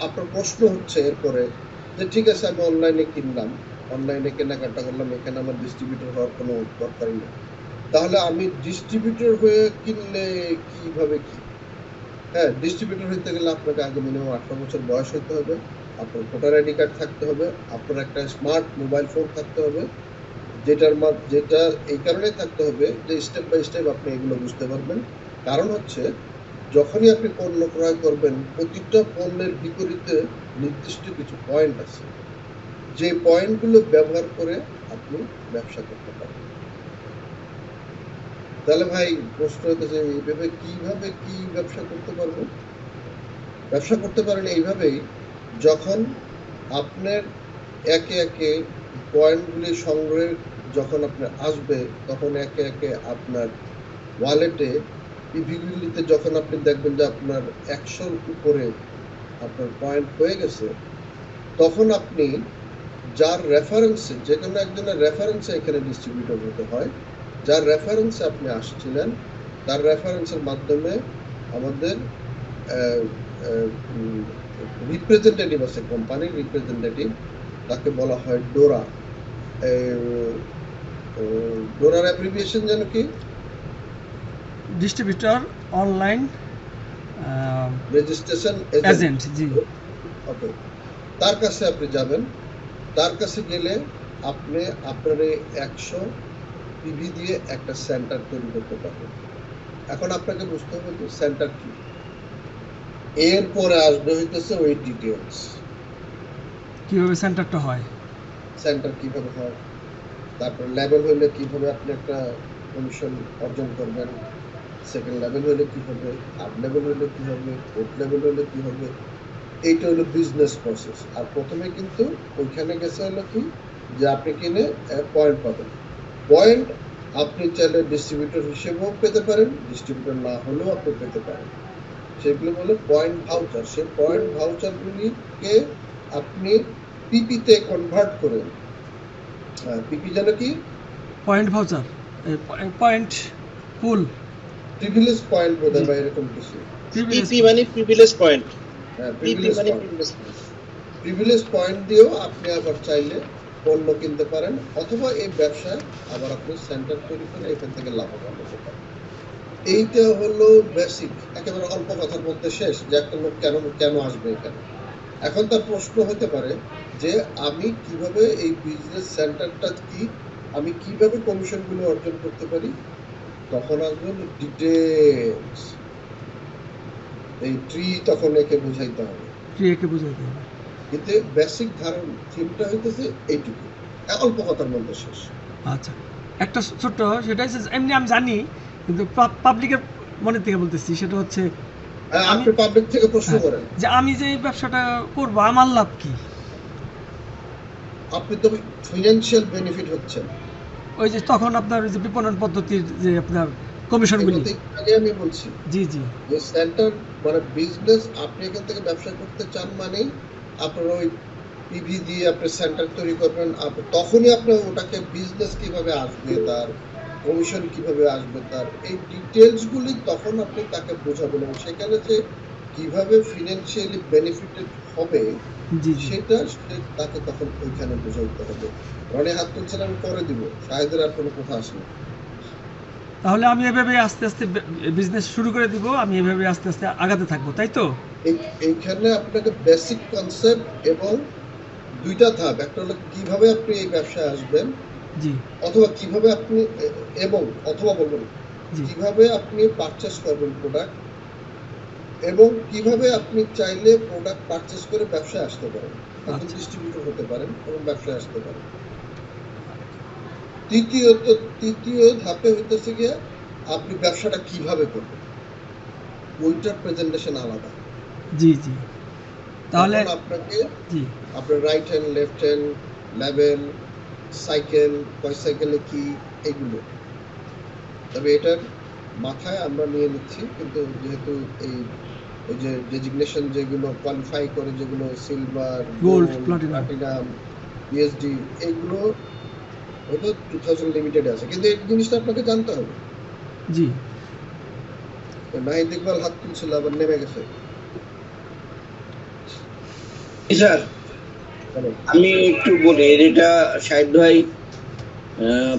আপনার প্রশ্ন হচ্ছে এরপরে যে ঠিক আছে, আমি অনলাইনে কিনলাম, অনলাইনে কেনাকাটা করলাম, এখানে আমার ডিস্ট্রিবিউটর হওয়ার কোনো দরকারই নেই। তাহলে আমি ডিস্ট্রিবিউটর হয়ে কিনলে কিভাবে কি? হ্যাঁ, ডিস্ট্রিবিউটর হইতে গেলে আপনাকে আগে মিনিমাম 18 বছর বয়স হতে হবে, আপনার ভোটার আইডি কার্ড থাকতে হবে, আপনার একটা স্মার্ট মোবাইল ফোন থাকতে হবে, যেটা এই কারণে থাকতে হবে যে স্টেপ বাই স্টেপ আপনি এগুলো বুঝতে পারবেন। কারণ হচ্ছে যখনই আপনি পণ্য ক্রয় করবেন, প্রতিটা পণ্যের বিপরীতে নির্দিষ্ট কিছু পয়েন্ট আছে, যে পয়েন্টগুলো ব্যবহার করে আপনি ব্যবসা করতে পারেন। তাহলে ভাই প্রশ্ন হতেছে এইভাবে কিভাবে কি ব্যবসা করতে পারবো? ব্যবসা করতে পারেন এইভাবেই, যখন আপনার একে একে পয়েন্টগুলি সংগ্রহের যখন আপনার আসবে, তখন একে একে আপনার ওয়ালেটে পিভিগুলিতে যখন আপনি দেখবেন যে আপনার 100-র উপরে আপনার পয়েন্ট হয়ে গেছে, তখন আপনি যার রেফারেন্সে, যে কোনো একজনের রেফারেন্সে এখানে ডিস্ট্রিবিউটর হতে হয়, যার রেফারেন্সে আপনি আসছিলেন, তার রেফারেন্সের মাধ্যমে আমাদের রিপ্রেজেন্টেটিভ আছে, কোম্পানির রিপ্রেজেন্টেটিভ, তাকে বলা হয় ডোরা। ডোরার অ্যাব্রিভিয়েশন যেন কি? Distributor online registration agent. জি, ওকে। তার কাছে আপনি যাবেন, তার কাছে গেলে আপনি আপনার এই 100 পিভি দিয়ে একটা সেন্টার তৈরি করতে পারবেন। এখন আপনাকে বুঝতে হবে যে সেন্টার কি। এরপরে আসবে হইতেছে ওই ডিটেইলস, কিভাবে সেন্টারটা হয়, সেন্টার কিভাবে হয়, তারপর লেভেল হইলে কিভাবে আপনি একটা কমিশন অর্জন করবেন, সেকেন্ড লেভেল হইলে কি হবে, আপ লেভেল হইলে কি হবে, ফোর্থ লেভেল হইলে কি হবে। এইটা হলো বিজনেস প্রসেস। আর প্রথমে কিন্তু ওইখানে গেছে হলো কি যে আপনি কিনে পয়েন্ট পাবেন। পয়েন্ট আপনি চাইলে ডিস্ট্রিবিউটর হিসেবেও পেতে পারেন, ডিস্ট্রিবিউটর না হলেও আপনি পেতে পারেন। সেগুলো বলে পয়েন্ট ভাউচার। সেই পয়েন্ট ভাউচারগুলিকে আপনি পিপিতে কনভার্ট করে, পিপি যেন কি? পয়েন্ট ভাউচার, পয়েন্ট পুল, প্রিভিলেজ পয়েন্ট বোধহয় বা এরকম কিছু। পিপি মানে প্রিভিলেজ পয়েন্ট। হ্যাঁ, পিপি মানে প্রিভিলেজ পয়েন্ট। প্রিভিলেজ পয়েন্ট দিয়েও আপনি আবার চাইলে পণ্য কিনতে পারেন, অথবা এই ব্যবসায় আবার আপনি সেন্টার তৈরি করে এখান থেকে লাভবান হতে পারেন। এইটা হলো বেসিক। একেবারে অল্প কথার মধ্যে শেষ, যে একটা লোক কেন কেন আসবে এখানে। এখন তার প্রশ্ন হতে পারে যে আমি কিভাবে এই বিজনেস সেন্টারটা কি, আমি কিভাবে কমিশনগুলো অর্জন করতে পারি। তখন আসবেন ডিটেলস, এই ট্রি তখন একে বুঝাইতে হবে। ক্রিয়াকে বুঝাইতে হবে। কিন্তু বেসিক ধারণ থিমটা হইতেছে এইটুকু, অল্প কথার মধ্যে শেষ। আচ্ছা, একটা ছোট্ট, সেটা হচ্ছে এমনি আমি জানি, কিন্তু পাবলিকের মনে থেকে বলতেছি, সেটা হচ্ছে আমি আপনি পাবলিক থেকে প্রশ্ন করেন, যে আমি যে এই ব্যবসাটা করব আমার লাভ কি? আপনি তো ফিনান্সিয়াল বেনিফিট হচ্ছেন। ওই যে তখন আপনার ওই যে বিপণন পদ্ধতির যে আপনার কমিশনগুলি। এই কথা একটু আগে আমি বলছি জি জি যে সেন্টার মানে বিজনেস, আপনি এখান থেকে ব্যবসা করতে চান মানেই আপনার ওই পিভি দিয়ে আপনি সেন্টার তৈরি করবেন, তখনই আপনার ওটাকে বিজনেস কিভাবে আসবে, তার কমিশন কিভাবে আসবে, তার এই ডিটেলস গুলি তখন আপনি তাকে বোঝাবেন, এবং সেখানে যে কিভাবে ফিনান্সিয়ালি বেনিফিটেড হবে জি জি সেটা তাকে তখন ওইখানে বোঝাইতে হবে। রনি হাত তুলছেন, আমি করে দিব, শাহেদের আর কোনো কথা আসে না। তাহলে আমি এভাবে আস্তে আস্তে বিজনেস শুরু করে দিব, আমি এভাবে আস্তে আস্তে আগাতে থাকবো, তাই তো? এইখানে আপনাকে বেসিক কনসেপ্ট এবং দুইটা ধাপ, একটা হলো কিভাবে আপনি এই ব্যবসায় আসবেন, জি অথবা কিভাবে আপনি এবং অথবা বলবেন জি কিভাবে আপনি পারচেস করবেন প্রোডাক্ট, এবং কিভাবে আপনি চাইলে প্রোডাক্ট পারচেস করে ব্যবসায় আসতে পারেন, একজন আচ্ছা। ডিস্ট্রিবিউটর হতে পারেন এবং ব্যবসায় আসতে পারেন। তৃতীয় ধাপে হইতেছে গিয়ে আপনি ব্যবসাটা কিভাবে করবেন, ওইটার প্রেজেন্টেশন আলাদা। জি জি তাহলে তখন আপনাকে জি আপনার right hand, left hand, level, cycle, কয় সাইকেলে কি, এগুলো। তবে এটার মাথায় আমরা নিয়ে নিচ্ছি, কিন্তু যেহেতু এই ওই যে ডেজিগনেশন যেগুলো কোয়ালিফাই করে, যেগুলো silver, gold, gold, platinum. Platinum, PhD, এগুলো হয়তো 2000 লিমিটেড আছে, কিন্তু এই জিনিসটা আপনাকে জানতে হবে। জি নাহিদ ইকবাল হাত তুলছিল, আবার নেমে গেছে। স্যার বলেন। আমি একটু বলি, এটা শাহিদ ভাই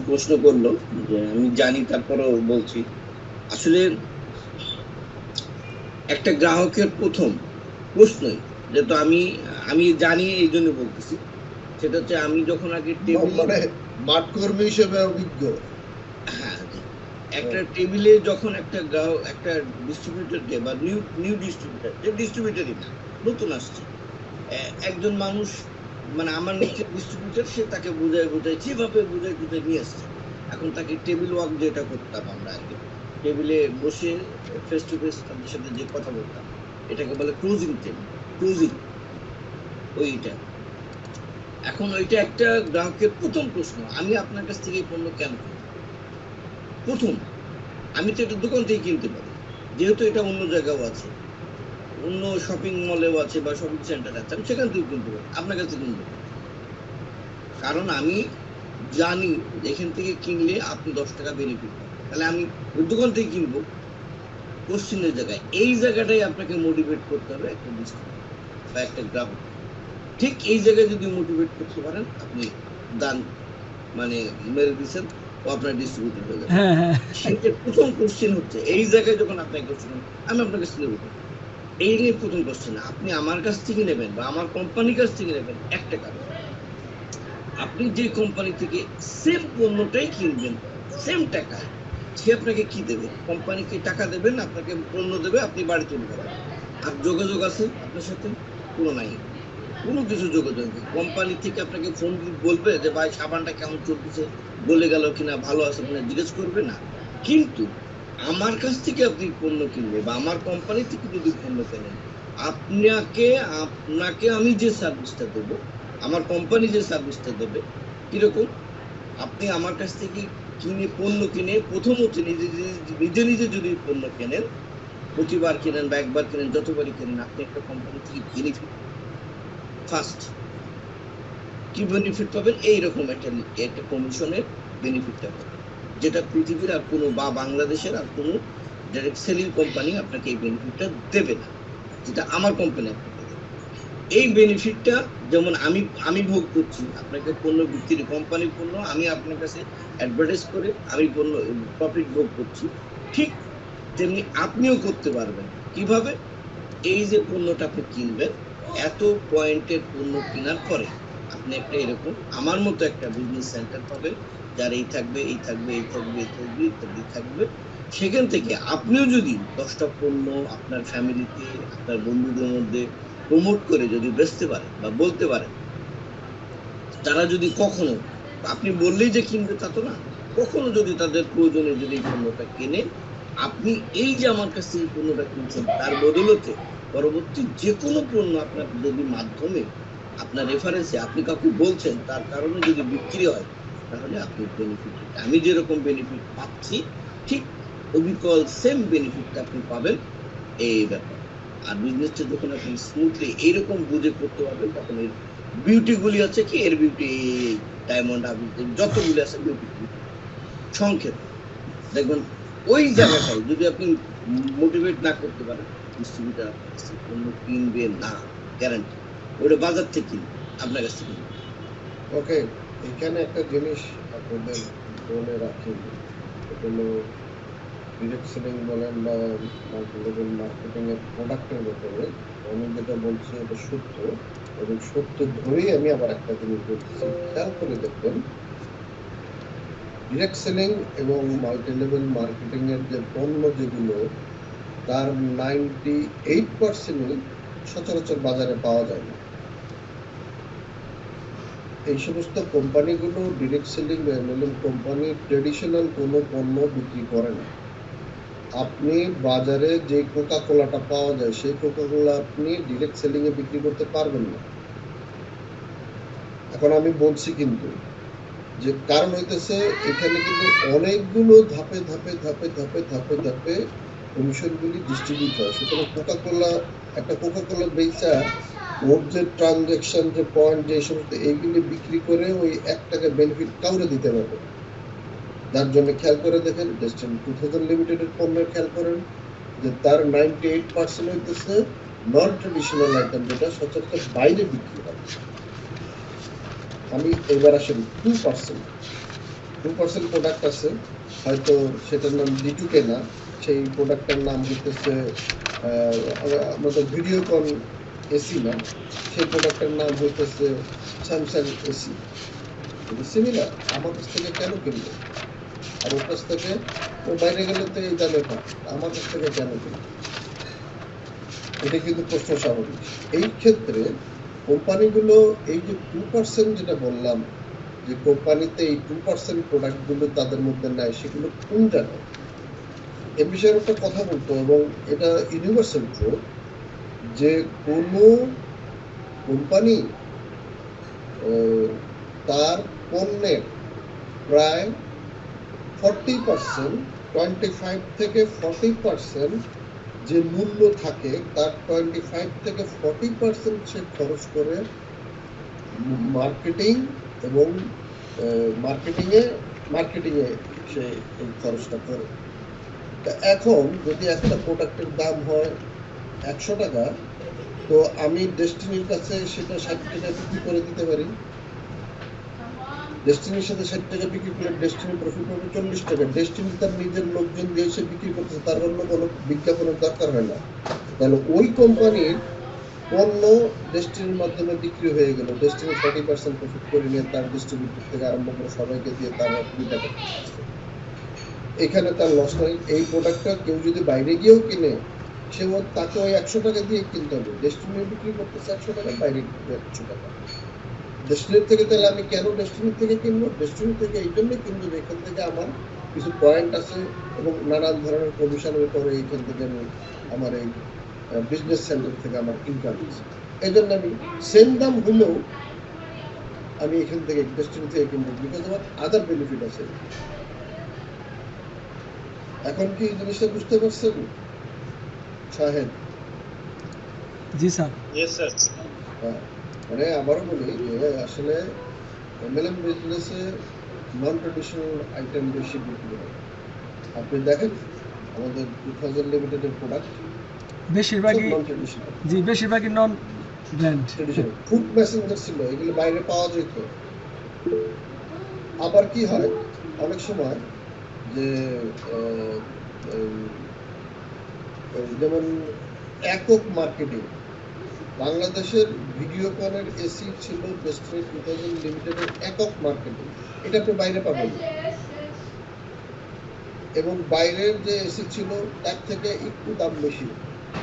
প্রশ্ন করলো, যে আমি জানি তারপরেও বলছি। আসলে একটা গ্রাহকের প্রথম প্রশ্নই, যেহেতু আমি জানি এই জন্য বলতেছি, সেটা হচ্ছে আমি যখন আগে মানে মাঠ কর্মী হিসেবে অভিজ্ঞ। হ্যাঁ, একটা টেবিলে যখন একটা গ্রাহক একটা ডিস্ট্রিবিউটরকে বা নিউ ডিস্ট্রিবিউটর, যে ডিস্ট্রিবিউটরই না, নতুন আসছে একজন মানুষ, মানে আমার নিচে ডিস্ট্রিবিউটর, সে তাকে বোঝায় যেভাবে বোঝায় নিয়ে আসছে। এখন তাকে টেবিল ওয়ার্ক যেটা করতাম আমরা আগে, টেবিলে বসে ফেস টু ফেস তাদের সাথে যে কথা বলতাম, এটাকে বলে ক্লোজিং টেবিল, ক্লোজিং ওইটা। এখন ওইটা একটা গ্রাহকের প্রথম প্রশ্ন, আমি আপনার কাছ থেকে পণ্য কেন কিনব? প্রথম, আমি তো এটা দোকান থেকে কিনতে পারি, যেহেতু এটা অন্য জায়গাও আছে, অন্য শপিং মলেও আছে বা শপিং সেন্টার আছে, আমি সেখান থেকে কিনতে পারি, আপনার কাছে কিনতে পারি। কারণ আমি জানি এখান থেকে কিনলে আপনি 10 টাকা বেনিফিট পাবেন, তাহলে আমি দোকান থেকে কিনবো। কোশ্চেনের জায়গায় এই জায়গাটাই আপনাকে মোটিভেট করতে হবে একটা ডিস্ট্রিবিউটর বা একটা গ্রাহক। ঠিক এই জায়গায় যদি মোটিভেট করতে পারেন, আপনি দান মানে মেরে দিচ্ছেন, ও আপনার ডিস্ট্রিবিউটর হয়ে যাবে। হ্যাঁ হ্যাঁ সেটা প্রথম কোশ্চেন হচ্ছে, এই জায়গায় যখন আপনাকে কোশ্চেন, আমি আপনার কাছ থেকে নেবো, এই নিয়ে প্রথম কোশ্চেন, আপনি আমার কাছ থেকে নেবেন বা আমার কোম্পানির কাছ থেকে নেবেন, একটা কারণ, আপনি যে কোম্পানি থেকে সেম পণ্যটাই কিনবেন সেম টাকায়, সে আপনাকে কি দেবে? কোম্পানিকে টাকা দেবেন, আপনাকে পণ্য দেবে, আপনি বাড়িতে নিয়ে যাবেন। আর যোগাযোগ আছে আপনার সাথে? কোনো নাই, কোনো কিছু যোগাযোগ নেই। কোম্পানি থেকে আপনাকে ফোন বলবে যে ভাই সাবানটা কেমন চলতেছে, বলে গেল কিনা, ভালো আছে কিনা জিজ্ঞেস করবে না। কিন্তু আমার কাছ থেকে আপনি পণ্য কিনলে বা আমার কোম্পানি থেকে যদি পণ্য কেনেন, আপনাকে আমি যে সার্ভিসটা দেবো, আমার কোম্পানি যে সার্ভিসটা দেবে, কিরকম? আপনি আমার কাছ থেকে পণ্য কিনে প্রথমত নিজে নিজে যদি পণ্য কেনেন, প্রতিবার কেনেন বা একবার কেনেন, যতবারই কেনেন, আপনি একটা কোম্পানি থেকে বেনিফিট ফার্স্ট কি বেনিফিট পাবেন? এইরকম একটা কমিশনের বেনিফিটটা পাবেন, যেটা পৃথিবীর আর কোনো বা বাংলাদেশের আর কোনো ডাইরেক্ট সেলিং কোম্পানি আপনাকে এই বেনিফিটটা দেবে না, যেটা আমার কোম্পানি আপনাকে দেবে। এই বেনিফিটটা যেমন আমি ভোগ করছি, আপনাকে পণ্য বিক্রি, কোম্পানির পণ্য আমি আপনার কাছে অ্যাডভার্টাইজ করে আমি পণ্য প্রফিট ভোগ করছি, ঠিক তেমনি আপনিও করতে পারবেন। কিভাবে? এই যে পণ্যটা আপনি কিনবেন, এত পয়েন্টের পণ্য কেনার পরে আপনি একটা এরকম আমার মতো একটা বিজনেস সেন্টার পাবেন, যার এই থাকবে, এই থাকবে, এই থাকবে, এই থাকবে, ইত্যাদি থাকবে। সেখান থেকে আপনিও যদি ১০টা পণ্য আপনার ফ্যামিলিতে, আপনার বন্ধুদের মধ্যে প্রমোট করে যদি বেচতে পারেন বা বলতে পারেন, তারা যদি কখনো, আপনি বললেই যে কিনবে তা তো না, কখনো যদি তাদের প্রয়োজনে যদি এই পণ্যটা কেনে, আপনি এই যে আমার কাছ থেকে পণ্যটা কিনছেন তার বদলতে পরবর্তী যে কোনো পণ্য আপনার যদি মাধ্যমে আপনার রেফারেন্সে আপনি কাউকে বলছেন, তার কারণে যদি বিক্রি হয়, তাহলে আপনি বেনিফিট, আমি যেরকম বেনিফিট পাচ্ছি ঠিক অবিকল সেম বেনিফিটটা আপনি পাবেন। এই ব্যাপার। আর বিজনেসটা যখন আপনি স্মুথলি এইরকম বুঝে করতে পারবেন, তখন এর বিউটি গুলি আছে কি, এর বিউটি ডায়মন্ড যতগুলি আছে বিউটি সংক্ষেপে দেখবেন ওই জায়গাটায় যদি আপনি মোটিভেট না করতে পারেন, ডিস্ট্রিবিউটার পণ্য কিনবে না, গ্যারান্টি। ওটা বাজার থেকে কিনবে, আপনার কাছ থেকে কিনবে। ওকে, এখানে একটা জিনিস আপনাদের বলে রাখি, এটা হলো ডিরেক্ট সেলিং বলেন বা মাল্টিলেভেল মার্কেটিং এর প্রোডাক্টের ব্যাপারে আমি যেটা বলছি এটা সত্য, এবং সত্য ধরেই আমি আবার একটা জিনিস বলতেছি, খেয়াল করে দেখবেন ডিরেক্ট সেলিং এবং মাল্টিলেভেল মার্কেটিং এর যে পণ্য যেগুলো, তার 98%ই সচরাচর বাজারে পাওয়া যায় না। এই সমস্ত কোম্পানিগুলো ডিরেক্ট সেলিং বা এমএলএম কোম্পানি ট্রেডিশনাল কোনো পণ্য বিক্রি করে না। আপনি বাজারে যে কোকা কোলাটা পাওয়া যায় সেই কোকা কোলা আপনি ডিরেক্ট সেলিং এ বিক্রি করতে পারবেন না। এখন আমি বলছি কিন্তু যে কারণ হইতেছে এখানে কিন্তু অনেকগুলো ধাপে ধাপে ধাপে ধাপে ধাপে ধাপে কমিশনগুলি ডিস্ট্রিবিউট হয়। সুতরাং কোকা কোলা, একটা কোকা কোলা বেচা ওর যে ট্রানজাকশন, যে পয়েন্ট, যে সমস্ত এইগুলি বিক্রি করে ওই 1 টাকা বেনিফিট কাউরে দিতে পারবে। যার জন্য খেয়াল করে দেখেন ডেস্টিনি 2000 লিমিটেডের পণ্যের খেয়াল করেন যে তার 98% হইতেছে নন ট্রেডিশনাল আইটেম, যেটা সচরাচর বাইরে বিক্রি হয়। আমি এবার আসেন 2% প্রোডাক্ট আছে, হয়তো সেটার নাম D2K না, সেই প্রোডাক্টটার নাম হইতেছে আমাদের ভিডিওকন এসি না, সেই প্রোডাক্টের নাম হইতেছে স্যামসাং এসি। সিমিলার, আমার কাছ থেকে কেন কিনবে? আর ওর কাছ থেকে, ও বাইরে গেলে তো এই দামে পায়, আমার কাছ থেকে কেন কিনবে? এটা কিন্তু প্রশ্ন স্বাভাবিক। এই ক্ষেত্রে কোম্পানিগুলো এই যে 2% যেটা বললাম, যে কোম্পানিতে এই 2% প্রোডাক্টগুলো তাদের মধ্যে নেয়, সেগুলো কোন জায়গায়, এ বিষয়ে একটা কথা বলতো, এবং এটা ইউনিভার্সাল ট্রুথ যে কোনো কোম্পানি তার পণ্যের প্রায় 40%, 25 থেকে 40% যে মূল্য থাকে তার 25 থেকে 40% সে খরচ করে মার্কেটিং, এবং মার্কেটিংয়ে সে এই খরচটা করে। তা এখন যদি একটা প্রোডাক্টের দাম হয় 100 টাকা, তো আমি ডেস্টিনির কাছে সেটা 60 টাকা বিক্রি করে দিতে পারি। ডেস্টিনির সাথে 60 টাকা বিক্রি করলে ডেস্টিনি প্রফিট হবে 40 টাকা। ডেস্টিনি তার নিজের লোকজন দিয়ে এসে বিক্রি করতেছে, তার অন্য কোনো বিজ্ঞাপনের দরকার হয় না। তাহলে ওই কোম্পানির পণ্য ডেস্টিনির মাধ্যমে বিক্রি হয়ে গেল, ডেস্টিনি 40% প্রফিট করে নিয়ে তার ডিস্ট্রিবিউটর থেকে আরম্ভ করে সবাইকে দিয়ে তার 2 টাকা। এখানে তার লস নাই। এই প্রোডাক্টটা কেউ যদি বাইরে গিয়েও কিনে, সেও তাকে ওই 100 টাকা দিয়ে কিনতে হবে। ডেস্টিনি বিক্রি করতেছে 100 টাকা, বাইরে 100 টাকা। ডেস্টিনির থেকে তাহলে আমি কেন ডেস্টিনির থেকে কিনবো? ডেস্টিনি থেকে এই জন্য কিনবো যে এখান থেকে আমার কিছু পয়েন্ট আছে এবং নানান ধরনের কমিশনের পরে এইখান থেকে আমি আমার এই বিজনেস সেন্টার থেকে আমার ইনকাম আছে। এই জন্য আমি সেম দাম হলেও আমি এখান থেকে ডেস্টিনি থেকে কিনবো, বিকজ আমার আদার বেনিফিট আছে। এখন কি জিনিসটা বুঝতে পারছেন শাহেদ? জি স্যার। Yes, sir. হ্যাঁ, মানে আবারও বলি যে আসলে এমএলএম বিজনেসে নন ট্রেডিশনাল আইটেম বেশি বিক্রি হয়। আপনি দেখেন আমাদের 2000 লিমিটেডের প্রোডাক্ট বেশিরভাগই, নন ট্রেডিশনাল। জি বেশিরভাগই নন ব্র্যান্ড। ট্রেডিশনাল ফুড মেসেঞ্জার ছিল, এগুলো বাইরে পাওয়া যেত। আবার কি হয় অনেক সময় যে যেমন একক মার্কেটিং, বাংলাদেশের ভিডিওকনের এসি ছিল বেস্ট্রেট 2000 লিমিটেডের একক মার্কেটিং, এটা আপনি বাইরে পাবেন না। এবং বাইরের যে এসি ছিল তার থেকে একটু দাম বেশি,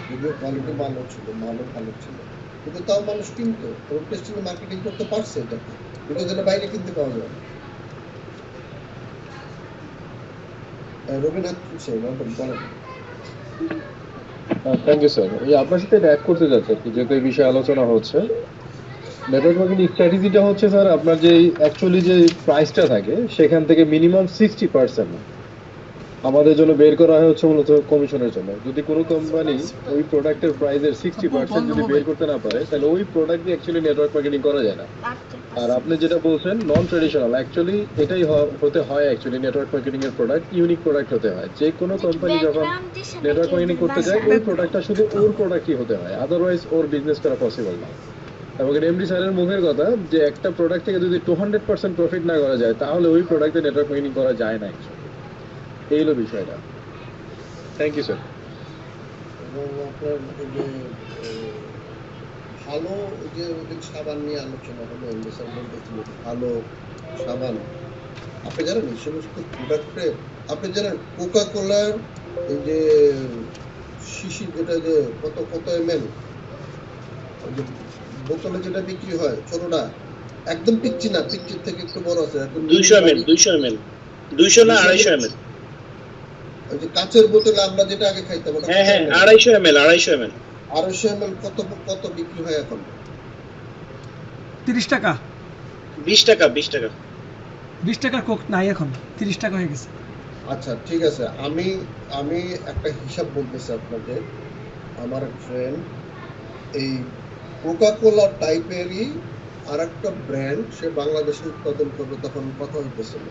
যদিও কোয়ালিটি ভালো ছিল, মানও ভালো ছিল, কিন্তু তাও মানুষ কিনতো এবং টেস্টিং মার্কেটিং করতে পারছে এটাকে, বিকজ এটা বাইরে কিনতে পাওয়া যায় না। রবীন্দ্রনাথ বলেন। Thank you sir. এই আপনার সাথে এটা অ্যাড করতে যাচ্ছে আর কি, যেহেতু এই বিষয়ে আলোচনা হচ্ছে। নেটওয়ার্ক মার্কেটিং স্ট্র্যাটেজিটা হচ্ছে স্যার, আপনার যে অ্যাকচুয়ালি যে প্রাইসটা থাকে সেখান থেকে মিনিমাম 60% আমাদের জন্য বের করা হয় হচ্ছে মূলত কমিশনের জন্য। যদি কোনো কোম্পানি ওই প্রোডাক্টের প্রাইসের 60% যদি বের করতে না পারে, তাহলে ওই প্রোডাক্ট দিয়ে অ্যাকচুয়ালি নেটওয়ার্ক মার্কেটিং করা যায় না। আর আপনি যেটা বলছেন নন ট্রেডিশনাল, অ্যাকচুয়ালি এটাই হতে হয় অ্যাকচুয়ালি নেটওয়ার্ক মার্কেটিং এর প্রোডাক্ট ইউনিক প্রোডাক্ট হতে হয়। যে কোনো কোম্পানি যখন নেটওয়ার্ক মার্কেটিং করতে যায় ওই প্রোডাক্টটা শুধু ওর প্রোডাক্টই হতে হয়, আদারওয়াইজ ওর বিজনেস করা পসিবল না। এবং এমডি স্যারের মুখের কথা যে একটা প্রোডাক্ট থেকে যদি 200% প্রফিট না করা যায় তাহলে ওই প্রোডাক্টে নেটওয়ার্ক মার্কেটিং করা যায় না অ্যাকচুয়ালি। এই হলো বিষয়টা। Thank you sir. এবং আপনার এই যে ভালো যে ওদের সাবান নিয়ে আলোচনা হলো, স্যার বলতেছিল ভালো সাবান, আপনি জানেন এই সমস্ত প্রোডাক্টে, আপনি জানেন কোকা কোলার এই যে শিশি যেটা যে কত কত এমএল বোতলে যেটা বিক্রি হয় ছোটটা, একদম পিচ্ছি না, পিচ্ছির থেকে একটু বড় আছে, একদম 200 ml 200 না 250 ml। ওই যে কাচের বোতলে আমরা যেটা আগে খাইতাম ওটা হ্যাঁ 250 ml 250 ml কত কত বিক্রি হয় এখন? 30 টাকা। 20 টাকা 20 টাকার কোক নাই এখন, 30 টাকা হয়ে গেছে। আচ্ছা ঠিক আছে, আমি একটা হিসাব বলতেছি আপনাদের। আমার এক ফ্রেন্ড এই কোকা কোলা টাইপেরই আর একটা ব্র্যান্ড সে বাংলাদেশে উৎপাদন করবে, তখন কথা হইতেছিল।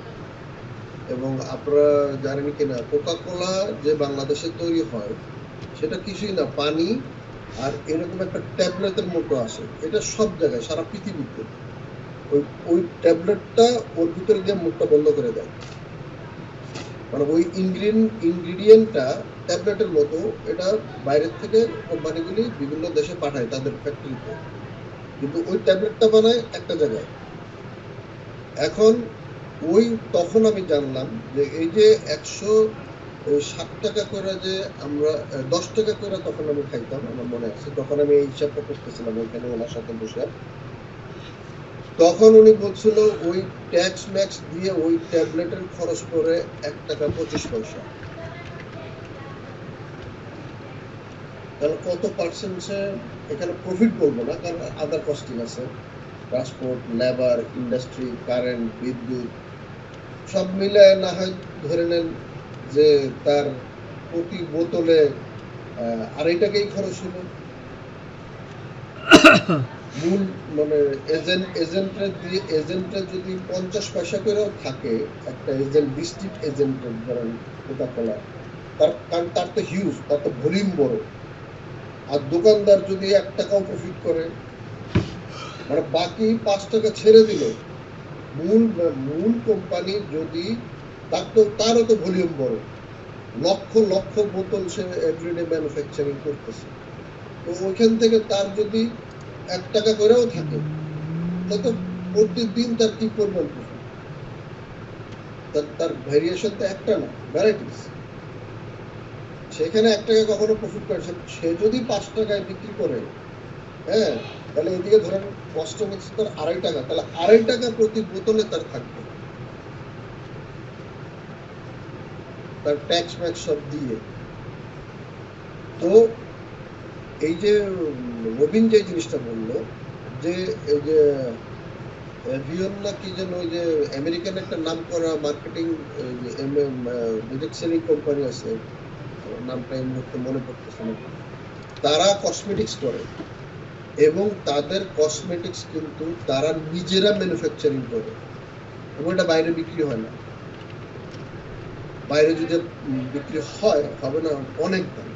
এবং আপনারা জানেন কিনা কোকা কোলা যে বাংলাদেশে তৈরি হয় সেটা কিছুই না, পানি আর এরকম একটা ট্যাবলেটের মতো আসে, এটা সব জায়গায় সারা পৃথিবীতে। ওই ট্যাবলেটটা ওর ভিতরে দিয়ে মুখটা বন্ধ করে দেয়, মানে ওই ইনগ্রিডিয়েন্টটা ট্যাবলেটের মতো, এটা বাইরের থেকে কোম্পানিগুলি বিভিন্ন দেশে পাঠায় তাদের ফ্যাক্টরিতে, কিন্তু ওই ট্যাবলেটটা বানায় একটা জায়গায়। এখন তখন আমি জানলাম যে এই যে 160 টাকা করে যে আমরা 10 টাকা করে তখন আমি খাইতাম, আমার মনে আছে, তখন আমি এই হিসাবটা করতেছিলাম ওইখানে ওনার সাথে বসে। তখন উনি বলছিল ওই ট্যাক্স ম্যাক্স দিয়ে ওই ট্যাবলেটের খরচ করে 1 টাকা 25 পয়সা। তাহলে কত পার্সেন্ট এখানে প্রফিট বলবো না, কারণ আদার কস্টিং আছে, ট্রান্সপোর্ট, লেবার, ইন্ডাস্ট্রি, কারেন্ট, বিদ্যুৎ সব মিলে না হয় ধরে নেন যে তার প্রতি বোতলে 2.5 টাকাই খরচ হলো। মূল মানে এজেন্টের যদি 50 পয়সা করেও থাকে, একটা এজেন্ট, ডিস্ট্রিক্ট এজেন্টের ধরেন কোকা কোলা, কারণ তার তো হিউজ, তার তো ভলিউম বড়, আর দোকানদার যদি 1 টাকাও প্রফিট করে, মানে বাকি 5 টাকা ছেড়ে দিল, মূল কোম্পানি যদি তারও তো ভলিউম বড়, লক্ষ লক্ষ বোতল সে এভরিডে ম্যানুফ্যাকচারিং করতেছে, তো ওইখান থেকে তার যদি 1 টাকা করেও থাকে, তাতে প্রতিদিন তার কি পরিমাণ প্রফিট, তার ভ্যারিয়েশন তো একটা না, ভ্যারাইটিস। সেখানে 1 টাকা কখনো প্রফিট করে, সে যদি 5 টাকায় বিক্রি করে, হ্যাঁ, তাহলে এদিকে ধরেন কষ্ট হচ্ছে তার 2.5 টাকা, তাহলে 2.5 টাকা প্রতি বোতলে তার থাকবে, তার ট্যাক্স ম্যাক্স সব দিয়ে। তো এই যে রবিন যে জিনিসটা বললো যে এই যে ভিয়ন্না কি যেন, ওই যে আমেরিকান একটা নাম করা মার্কেটিং ডিরেকশনিং কোম্পানি আছে, নামটা এই মুহূর্তে মনে পড়তেছে না, তারা কসমেটিক্স করে এবং তাদের কসমেটিক্স কিন্তু তারা নিজেরা ম্যানুফ্যাকচারিং করে এবং এটা বাইরে বিক্রি হয় না। বাইরে যদি বিক্রি হয় হবে না অনেক দাম,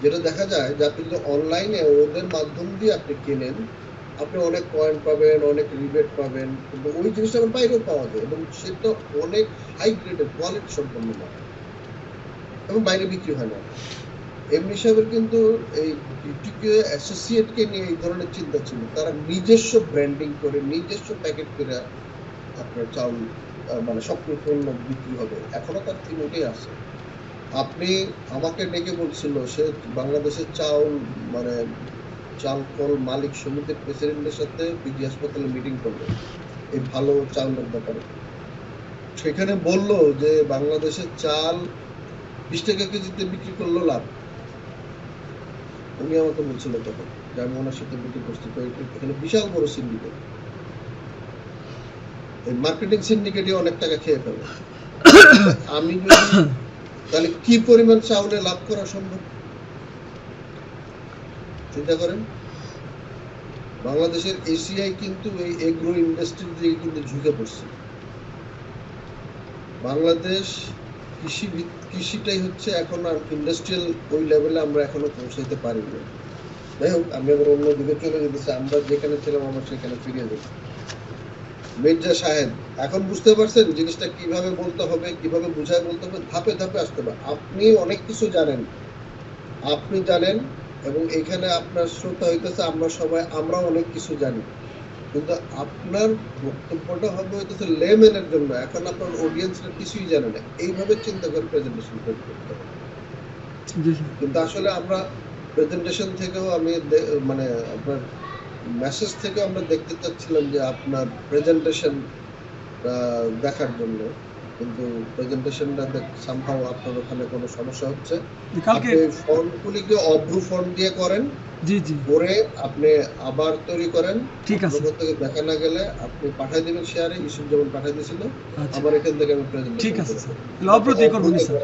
যেটা দেখা যায় যে আপনি যদি অনলাইনে ওদের মাধ্যম দিয়ে আপনি কেনেন, আপনি অনেক পয়েন্ট পাবেন, অনেক রিবেট পাবেন, কিন্তু ওই জিনিসটা আমার বাইরেও পাওয়া যায় এবং সেটা অনেক হাই গ্রেডের কোয়ালিটি সম্পন্ন মাল এবং বাইরে বিক্রি হয় না। এমনি সাহেবের কিন্তু এই বিউটিকে অ্যাসোসিয়েটকে নিয়ে এই ধরনের চিন্তা ছিল, তারা নিজস্ব ব্র্যান্ডিং করে নিজস্ব প্যাকেট করে আপনার চাউল মানে সকল পণ্য বিক্রি হবে, এখনো তার থিম ওইটাই আছে। আপনি আমাকে ডেকে বলছিল সে বাংলাদেশের চাউল মানে চাল কল মালিক সমিতির প্রেসিডেন্টের সাথে বিজি হাসপাতালে মিটিং করলো এই ভালো চাউলের ব্যাপারে। সেখানে বলল যে বাংলাদেশের চাল 20 টাকা কেজিতে বিক্রি করলো লাভ। উনি আমাকে বলছিল তখন যে আমি ওনার সাথে মিটিং করছি, তো এখানে বিশাল বড় সিন্ডিকেট, এই মার্কেটিং সিন্ডিকেটই অনেক টাকা খেয়ে ফেলে। আমি যদি তাহলে কি পরিমাণ চাউলে লাভ করা সম্ভব চিন্তা করেন। বাংলাদেশের এশিয়ায় কিন্তু এই এগ্রো ইন্ডাস্ট্রির দিকে কিন্তু ঝুঁকে পড়ছে। বাংলাদেশ কৃষিটাই হচ্ছে এখন আর ইন্ডাস্ট্রিয়াল ওই লেভেলে আমরা এখনো পৌঁছাইতে পারিনি। যাই হোক, আমি আবার অন্য দিকে চলে যেতেছি, আমরা যেখানে ছিলাম আমরা সেখানে ফিরে যাই। মির্জা সাহেব, এখন বুঝতে পারছেন জিনিসটা কিভাবে বলতে হবে, কিভাবে বুঝায় বলতে হবে, ধাপে ধাপে আসতে হবে। আপনি অনেক কিছু জানেন, আপনি জানেন, এবং এখানে আপনার শ্রোতা হইতেছে আমরা অনেক কিছু জানি, কিন্তু আপনার বক্তব্যটা হবে হইতেছে লেম্যানের জন্য। এখন আপনার অডিয়েন্সরা কিছুই জানে না, এইভাবে চিন্তা করে প্রেজেন্টেশন করতে হবে। কিন্তু আসলে আমরা প্রেজেন্টেশন থেকেও আমি মানে আপনার মেসেজ থেকে আমরা দেখতে চাচ্ছিলাম যে আপনার প্রেজেন্টেশন দেখার জন্য, কিন্তু প্রেজেন্টেশনটা সামহাও আপনার ওখানে কোনো সমস্যা হচ্ছে। কালকে আপনি ফন্টগুলিকে অব্রু ফন্ট দিয়ে করেন, জি জি করে আপনি আবার তৈরি করেন। ঠিক আছে, লোগো থেকে দেখা না গেলে আপনি পাঠিয়ে দিবেন শেয়ারে, ইস্যু যেমন পাঠিয়ে দিয়েছিল, আচ্ছা আমার এখান থেকে আমি প্রেজেন্টেশন ঠিক আছে করব। স্যার, তাহলে অব্রতি করবো না স্যার।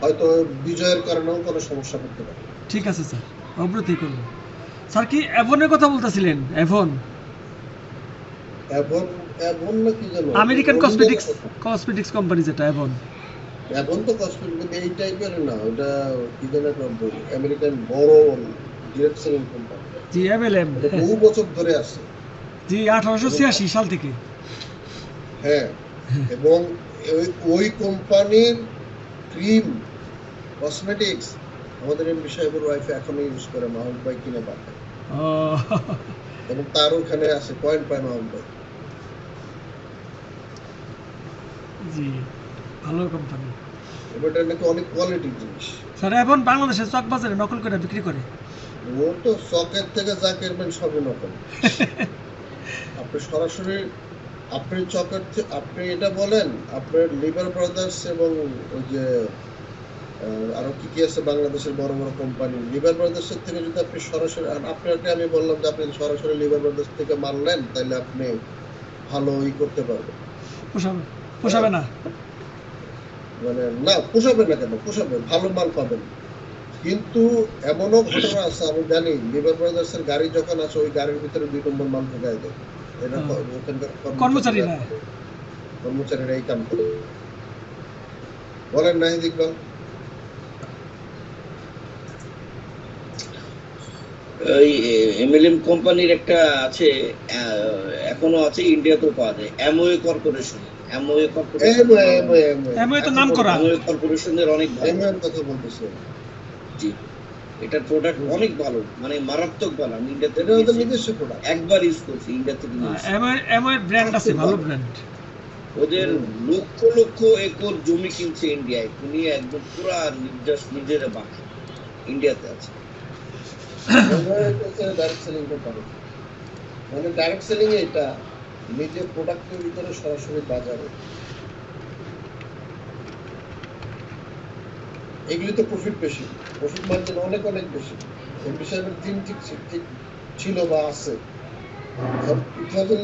হয়তো বিজয়ের কারণেও কোনো সমস্যা করতে পারে। ঠিক আছে স্যার, অব্রতি করবো। স্যার কি অ্যাভনের কথা বলতেছিলেন? অ্যাভন এখন এখন না কি জানো, আমেরিকান কসমেটিক্স কোম্পানি যেটা অ্যাভন। এখন তো কসমেটিক কিন্তু এই টাইপের না, ওটা কি জানো কোম্পানি, আমেরিকান বড় ডিরেক্ট সেলিং কোম্পানি, জি এমএলএম, এটা বহু বছর ধরে আছে। জি 1886 সাল থেকে। হ্যাঁ, এবং ওই কোম্পানির ক্রিম কসমেটিক্স আমাদের এমপি সাহেবের ওয়াইফ এখনো ইউজ করে, মাহমুদ ভাই কিনে পাঠায়, ও এবং তার ওখানে আছে পয়েন্ট পায় মাহমুদ ভাই। জি ভালো কোম্পানি। ওটা নাকি অনেক কোয়ালিটির জিনিস। স্যার অ্যাভন বাংলাদেশের চক বাজারে নকল করে বিক্রি করে। ও তো চকের থেকে যা কিনবেন সবই নকল। আপনি সরাসরি আপনি আপনি এটা বলেন, আপনার লিভার ব্রাদার্স এবং ওই যে আরো কি কি আছে বাংলাদেশের বড় বড় কোম্পানি, লিভার ব্রাদার্সের থেকে যদি আপনি সরাসরি, আপনাকে আমি বললাম যে আপনি সরাসরি লিভার ব্রাদার্স থেকে মাল নেন, তাহলে আপনি ভালো করতে পারবেন। পোষাবে না, মানে না পোষাবে না কেন, পোষাবে, ভালো মাল পাবেন। কিন্তু এমনও ঘটনা আছে, আমি জানি লিভার ব্রাদার্স এর গাড়ি যখন আসে ওই গাড়ির ভিতরে 2 নম্বর মাল ঢুকায় দেয়। এটা ওখানকার কর্মচারীরা এই কাম করে। বলেন নাহিদ ইকবাল। ওই এমএলএম কোম্পানির একটা আছে, এখনো আছে, ইন্ডিয়াতেও পাওয়া যায়, অ্যামওয়ে কর্পোরেশন। অ্যামওয়ে তো নাম করা, অ্যামওয়ে কর্পোরেশনের অনেক ভালো। এমএর কথা বলতেছি। জি, এটার প্রোডাক্ট অনেক ভালো, মানে মারাত্মক ভালো। আমি ইন্ডিয়াতে এটা ওদের নিজস্ব প্রোডাক্ট, একবার ইউজ করছি, ইন্ডিয়া থেকে নিয়েছি। এমআই ব্র্যান্ড আছে, ভালো ব্র্যান্ড। ওদের লক্ষ লক্ষ একর জমি কিনছে ইন্ডিয়ায়, কিনে একদম পুরা নিজের বানায়, ইন্ডিয়াতে আছে। ডাইরেক্ট সেলিং কোম্পানি, মানে ডাইরেক্ট সেলিং এটা নিজের প্রোডাক্টের ভিতরে সরাসরি বাজারে। এগুলি তো প্রফিট বেশি, প্রফিট মার্জিন অনেক অনেক বেশি। এমপি সাহেবের দিন ঠিক ছিল বা আছে,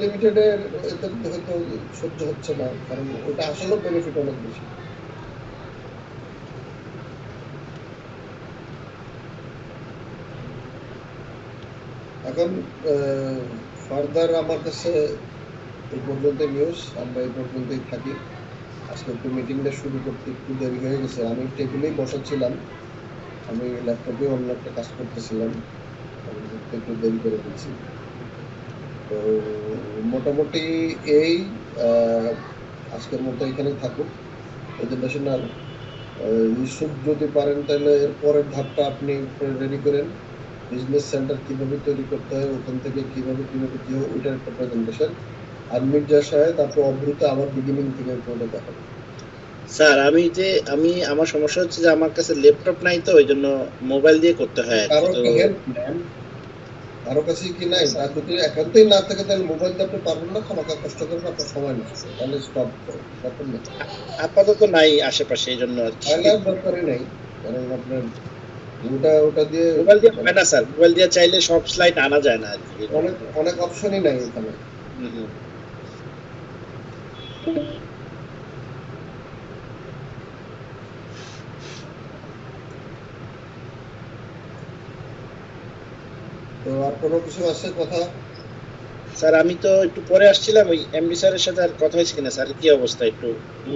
লিমিটেডের এতে হয়তো সহ্য হচ্ছে না, কারণ ওটা আসলে বেনিফিট অনেক বেশি। এখন ফার্দার আমার কাছে এই পর্যন্ত নিউজ, আমরা এই পর্যন্তই থাকি। আজকে একটু মিটিংটা শুরু করতে একটু দেরি হয়ে গেছে, আমি টেবিলেই বসাচ্ছিলাম, আমি ল্যাপটপে অন্য একটা কাজ করতেছিলাম, একটু দেরি করে দিচ্ছি। তো মোটামুটি এই আজকের মতো এখানেই থাকুক। প্রেজেন্টেশন আর ইস্যুপ যদি পারেন তাহলে এর পরের ধাপটা আপনি রেডি করেন, বিজনেস সেন্টার কিভাবে তৈরি করতে হয়, ওখান থেকে কিভাবে কি হয় ওইটার একটা প্রেজেন্টেশন। আর মির্জা সাহেব তারপর অভ্রুতে আবার বিগিনিং থেকে করে দেখাবেন। স্যার আমি আমার সমস্যা হচ্ছে যে আমার কাছে ল্যাপটপ নাই, তো ওই জন্য মোবাইল দিয়ে করতে হয় আর কি। কারো তো কি হেল্প নেন, কারো কাছে কি নাই? তার যদি একান্তই না থাকে তাহলে মোবাইল দিয়ে আপনি পারবেন না, খামাখা কষ্ট করবেন, আপনার সময় নষ্ট, তাহলে স্টপ করুন, দরকার নেই। আপাতত নাই আশেপাশে, এই জন্য আর কি। তাহলে আর দরকারই নেই, কারণ আপনার ওটা দিয়ে মোবাইল দিয়ে হয় না স্যার, মোবাইল দিয়ে চাইলে সব স্লাইড আনা যায় না আর কি। অনেক অনেক অপশনই নাই এখানে। হুম, হুম। তো আর কোনো কিছু আছে কথা? স্যার আমি তো একটু পরে আসছিলাম, ওই এমডি স্যারের সাথে আর কথা হয়েছে কিনা স্যার, কি অবস্থা একটু?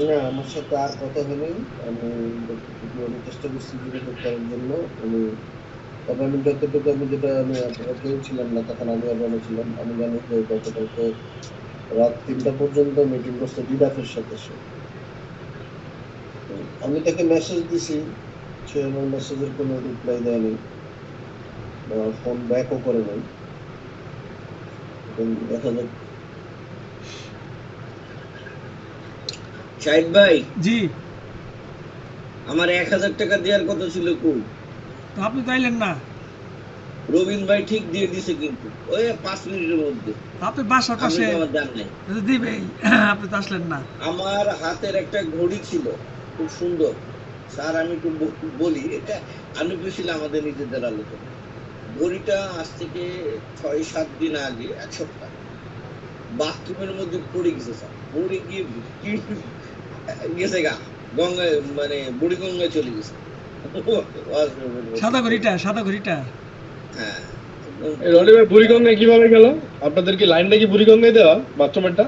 না, আমার সাথে আর কথা হয়নি। আমি চেষ্টা করছি যোগাযোগ করার জন্য। তবে আমি যতটুকু যেটা আমি আপনারা কেউ ছিলাম না তখন, আমি আবার ছিলাম। আমি জানি যে গতকালকে রাত 3টা পর্যন্ত মিটিং করছে ডিডাফের সাথে সে। আমি তাকে মেসেজ দিছি, সে আমার মেসেজের কোনো রিপ্লাই দেয়নি বা ফোন ব্যাকও করে নাই। এখন দেখা যাক। শাহিদ ভাই, জি, আমার 1000 টাকা দেওয়ার কথা ছিল কই? তো আপনি তো আইলেন না। রবিন ভাই ঠিক দিয়ে দিছে কিন্তু ওই 5 মিনিটের মধ্যে। আপনি বাসার আপনি পাশে তো আমার জান নাই। দিবেই, আপনি তো আসলেন না। আমার হাতের একটা ঘড়ি ছিল খুব সুন্দর। স্যার আমি একটু বলি, এটা আনুপেশিল আমাদের নিজেদের আলোচনা। ঘড়িটা আজ থেকে 6-7 দিন আগে, 1 সপ্তাহ বাথরুমের মধ্যে পড়ে গেছে স্যার। পড়ে গিয়ে গেছে গা গঙ্গায়, মানে বুড়ি গঙ্গায় চলে গেছে। সাদা ঘড়িটা হ্যাঁ, এই রনি ভাই বুড়িগঙ্গায় কিভাবে গেল? আপনাদের কি লাইনটা কি বুড়িগঙ্গায় দেওয়া বাথরুমেরটা?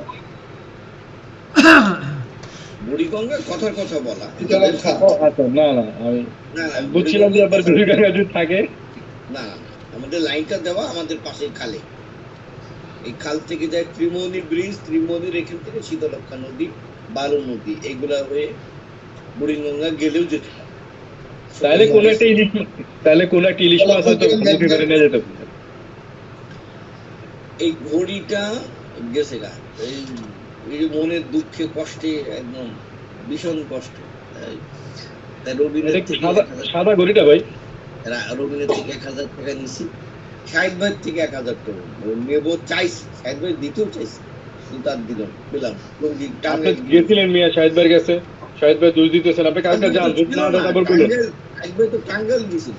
বুড়ি গঙ্গা কথার কথা বলা। এটা রক্ষা। ও আচ্ছা, না না আমি না না, বুঝছিলাম যে আবার বুড়িগঙ্গা যদি থাকে। না না, আমাদের লাইনটা দেওয়া আমাদের পাশে খালে। এই খাল থেকে যায় ত্রিমোহনী ব্রিজ, ত্রিমোহনীর এখান থেকে শীতলক্ষা নদী, বারো নদী, এগুলা হয়ে বুড়িগঙ্গা গেলেও যেতে পারে। তাহলে কোন একটা ইলিশ মাছ হয়তো মুখে করে নিয়ে যেতে পারে। এই ঘড়িটা গেছে গা, এই এই যে মনের দুঃখে কষ্টে একদম ভীষণ কষ্ট। তাই রবিনের এটা কি থেকে সাদা ঘড়িটা ভাই? রবিনের থেকে 1000 টাকা নিছি, শাহিদ ভাইয়ের থেকে 1000 টাকা নেবো চাইছি, শাহিদ ভাই দিতেও চাইছি, কিন্তু আর দিলাম পেলাম। আপনি গেছিলেন মিয়া শাহিদ ভাইয়ের কাছে, শাহিদ ভাই দুধ দিতেছেন, আপনি কালকে যান, দুধ না দেন আবার বলুন। শাহিদ ভাই তো টাঙ্গাইল গেছিল।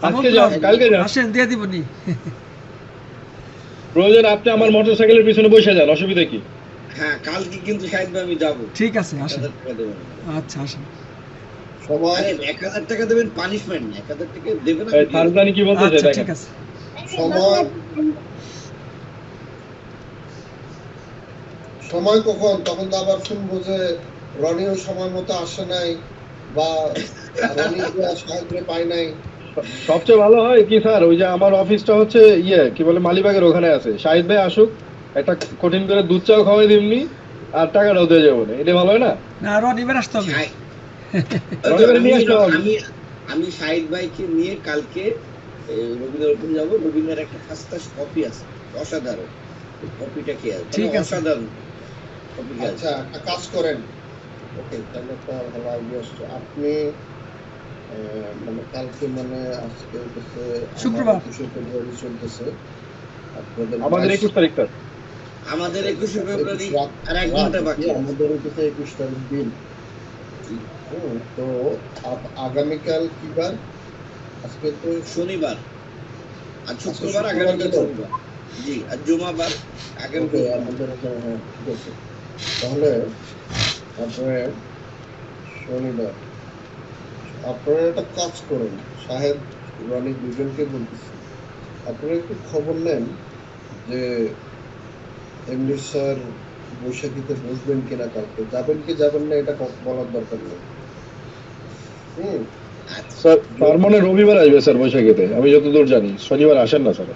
আজকে যান, কালকে যান, আসেন দিয়ে দিবনি। প্রয়োজন আপনি আমার মোটরসাইকেলের পিছনে বসে যান, অসুবিধা কি? হ্যাঁ, কালকে কিন্তু শাহিদ ভাই আমি যাবো। ঠিক আছে, আসেন। 1000 টাকা দেবেন। আচ্ছা, আসেন। সময় আরে 1000 টাকা দেবেন, পানিশমেন্ট না, 1000 টাকা দেবেন। এই সারদানি কি বলতেছে আচ্ছা, দেখেন। ঠিক আছে। সময় কখন? তখন তো আবার শুনবো যে রনিও সময় মতো আসে নাই বা রনি সাহায্য পায় নাই। সবচেয়ে ভালো হয় কি স্যার, ওই যে আমার অফিসটা হচ্ছে কি বলে মালিবাগের ওখানে আছে, শাহিদ ভাই আসুক, একটা কঠিন করে দুধ চাও খাওয়াই দিমনি, আর টাকাটাও দিয়ে যাবো না, এটা ভালো হয় না? না, রনিবার আসতে হবে। রনিবারে নিয়ে আসতে হবে। আমি শাহিদ ভাইকে নিয়ে কালকে রবীন্দ্র ওপেনে যাবো। রবীন্দ্রের একটা ফার্স্ট ক্লাস কপি আছে, অসাধারণ। কপিটা কি আছে, ঠিক আছে। অসাধারণ কপি আছে। আচ্ছা, একটা কাজ করেন। ওকে, তাহলে একটা ভালো আইডিয়া আসছে। আপনি মানে কালকে, মানে আজকে হচ্ছে শুক্রবার। 21শে ফেব্রুয়ারি চলতেছে, আপনাদের আমাদের 21 তারিখ স্যার। আমাদের 21শে ফেব্রুয়ারি আর 1 ঘন্টা বাকি। আমাদের হচ্ছে 21 তারিখ দিন। তো আগামীকাল কি বার? আজকে তো শনিবার, আর শুক্রবার, শুক্রবার আগামী গেল। শনিবার। জি, আর জুমাবার আগামী ওকে, আমাদের এখানে, হ্যাঁ ঠিক আছে। তাহলে আপনারা শনিবার আপনারা একটা কাজ করেন, সাহেব রনি দুজনকে বলতেছি, আপনারা একটু খবর নেন যে এমডি স্যার বৈশাখীতে বসবেন কিনা, কালকে যাবেন কি যাবেন না এটা বলার দরকার নেই। স্যার তার মানে রবিবার আসবে স্যার বৈশাখীতে, আমি যতদূর জানি শনিবার আসেন না স্যার।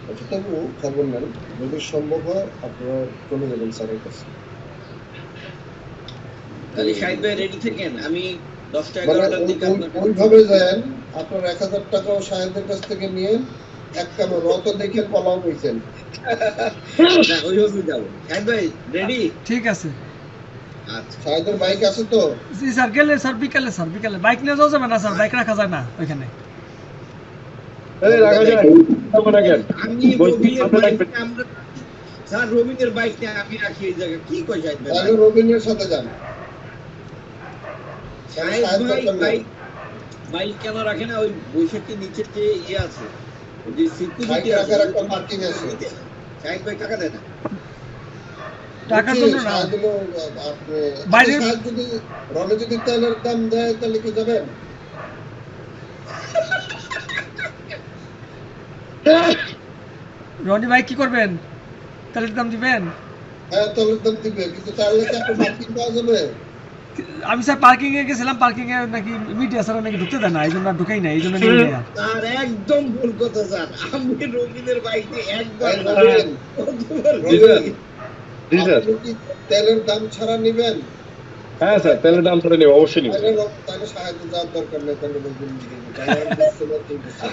আচ্ছা, তবু খবর নেন, যদি সম্ভব হয় আপনারা চলে যাবেন স্যারের কাছে। তাহলে শাহিদ ভাই রেডি থাকেন, আমি 10টা মানে 11টার দিকে আপনার কাছে ওইভাবে যান, আপনার 1000 টাকাও সাহেবের কাছ থেকে নিয়ে এক কাম রত দেখে পলাও পেয়েছেন। না ওইভাবে যাবো। শাহিদ ভাই রেডি? ঠিক আছে। আচ্ছা সাহেবের বাইক আছে তো? জি স্যার, গেলে স্যার বিকালে, স্যার বিকালে বাইক নিয়ে যাওয়া যাবে না স্যার, বাইক রাখা যায় না ওইখানে। এই রাখা যায় যাবো না কেন? আমি রবিনের বাইক আমরা স্যার রবিনের বাইক নিয়ে আমি রাখি এই জায়গা, কি কই শাহিদ ভাই? তাহলে রবিনের সাথে যান। শাহিদ সাহেব ভাই দরকার নেই। বাইক কেন রাখে না? ওই বৈশাখীর নিচে যে ইয়ে আছে, ওই যে বাইক সিকিউরিটি আছে, রাখার একটা পার্কিং আছে। শাহিদ ভাই টাকা দেয় না। টাকার বুঝছি, জন্য না, সাহেব হলো, আপনি বাইরে- সাহেব যদি রনে যদি তেলের দাম দেয় তাহলে কি যাবেন? রনি ভাই কি করবেন, তেলের দাম দিবেন? হ্যাঁ তেলের দাম দিবে, কিন্তু তাহলে কি আপনার পার্কিং পাওয়া যাবে? আমি স্যার পার্কিং এ গেছিলাম, পার্কিং এ নাকি মিডিয়া স্যার নাকি ঢুকতে দেয় না, এই জন্য আর ঢুকাই না, এই জন্য নিয়ে নেই আর। আর একদম ভুল কথা স্যার, আমি রবিনের বাইক নিয়ে একবার এই রবিন, রবিন, জি স্যার। আপনি কি তেলের দাম ছাড়া নিবেন? হ্যাঁ স্যার, তেলের দাম ছাড়া নেব, অবশ্যই নিব। তাহলে সাহায্য যাওয়ার দরকার নেই, তাহলে রবিন দিকে তাহলে আর বুঝতে না ঠিক আছে।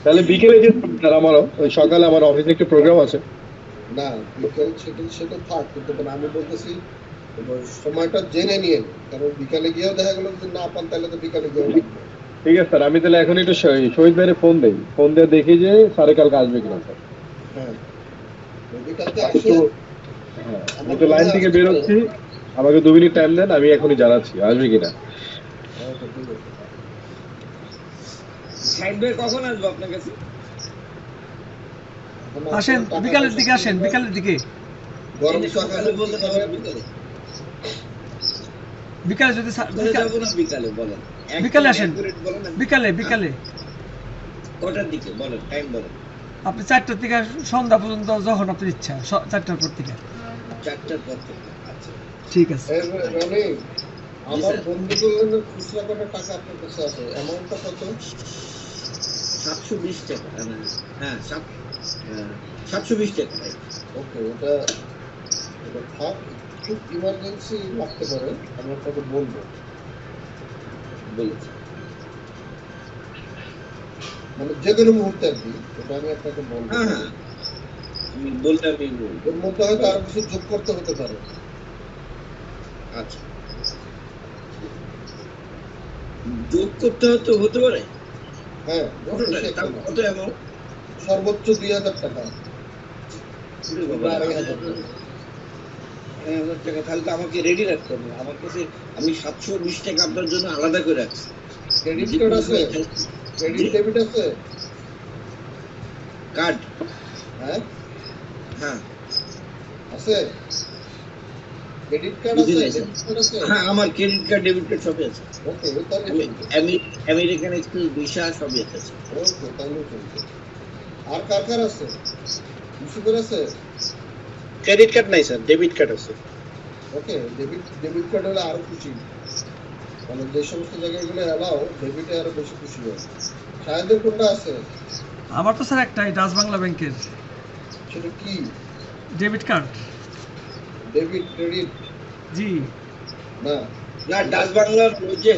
তাহলে বিকেলে যে স্যার আমারও ওই সকালে আমার অফিসে একটু প্রোগ্রাম আছে। না বিকেল সেটা থাক, কিন্তু মানে আমি বলতেছি এবার সময়টা জেনে নিয়ে, কারণ বিকালে গিয়েও দেখা গেল যদি না পান তাহলে তো বিকালে গিয়েও লাগবে। ঠিক আছে স্যার, আমি তাহলে এখন একটু শহীদ ভাইয়ের ফোন দেই, ফোন দিয়ে দেখি যে স্যারে কালকে আসবে কিনা স্যার। হ্যাঁ যদি কালকে আসে, তো হ্যাঁ, আমি তো লাইন থেকে বেরোচ্ছি, আমাকে 2 মিনিট টাইম দেন, আমি এখনই জানাচ্ছি আসবে কিনা। আচ্ছা, ঠিক আছে। শাহিদ ভাই কখন আসবো আপনার কাছে? এখন আসেন টাকা বিকালের পয়সা দিকে, আসেন বিকালের দিকে, গরম এই যে চা সকালে খাবেন, বলতে কি খাবেন? বিকালে বিকালে যদি সকালে যাবো না বিকালে বলেন? বিকালে আসেন। accurate বলেন না। বিকালে বিকালে কটার দিকে বলেন, টাইম বলেন। আপনি 4টার থেকে সন্ধ্যা পর্যন্ত যখন আপনার ইচ্ছা, 4টার পর থেকে। 4টার পর থেকে। আচ্ছা ঠিক আছে। এই রনি, আমার স্যার। বন্ধু করলেন খুচরা কত টাকা আপনার কাছে আছে, অ্যামাউন্টটা কত? 720 টাকা। হ্যাঁ 720 টাকা। ওকে, ওটা থাক, খুব ইমার্জেন্সি লাগতে পারে, আমি আপনাকে বলবো। বলেছি মানে যে কোনো মুহূর্তে আর কি, ওটা আমি আপনাকে বলবো। হ্যাঁ হ্যাঁ আমি বলতে আমি বলবো। এর মধ্যে হয়তো আরো কিছু যোগ করতে হতে পারে। আচ্ছা যোগ করতে হতে পারে। হ্যাঁ কতটা? বেশি একটা তাও না। কত অ্যামাউন্ট? সর্বোচ্চ 2000 টাকা, 2500 টাকা। 1000 টাকা তাহলে তো আমাকে রেডি রাখতে হবে। আমার কাছে আমি 720 টাকা আপনার জন্য আলাদা করে রাখছি। ক্রেডিট কার্ড আছে? ক্রেডিট ডেবিট আছে? কার্ড? হ্যাঁ হ্যাঁ আছে। ক্রেডিট কার্ড বুঝি আছে? নাই, স্যার। ডেবিট কার্ড আছে? হ্যাঁ আমার ক্রেডিট কার্ড ডেবিট কার্ড সবই আছে। ওকে তাহলে আমেরিকান এক্সপ্রেস ভিসা সবই আছে। ওকে তাহলে চলবে। আর কার কার আছে? ইউসুফের আছে? ক্রেডিট কার্ড নাই স্যার, ডেবিট কার্ড আছে। ওকে ডেবিট কার্ড হলে আরো খুশি, মানে যে সমস্ত জায়গাগুলো এলাও ডেবিটে আরো বেশি খুশি হয়। সাহেবের কোনটা আছে? আমার তো স্যার একটাই, ডাচ বাংলা ব্যাংকের সেটা কি? Debit card. Debit credit? জি না না ডাচ বাংলার ওই যে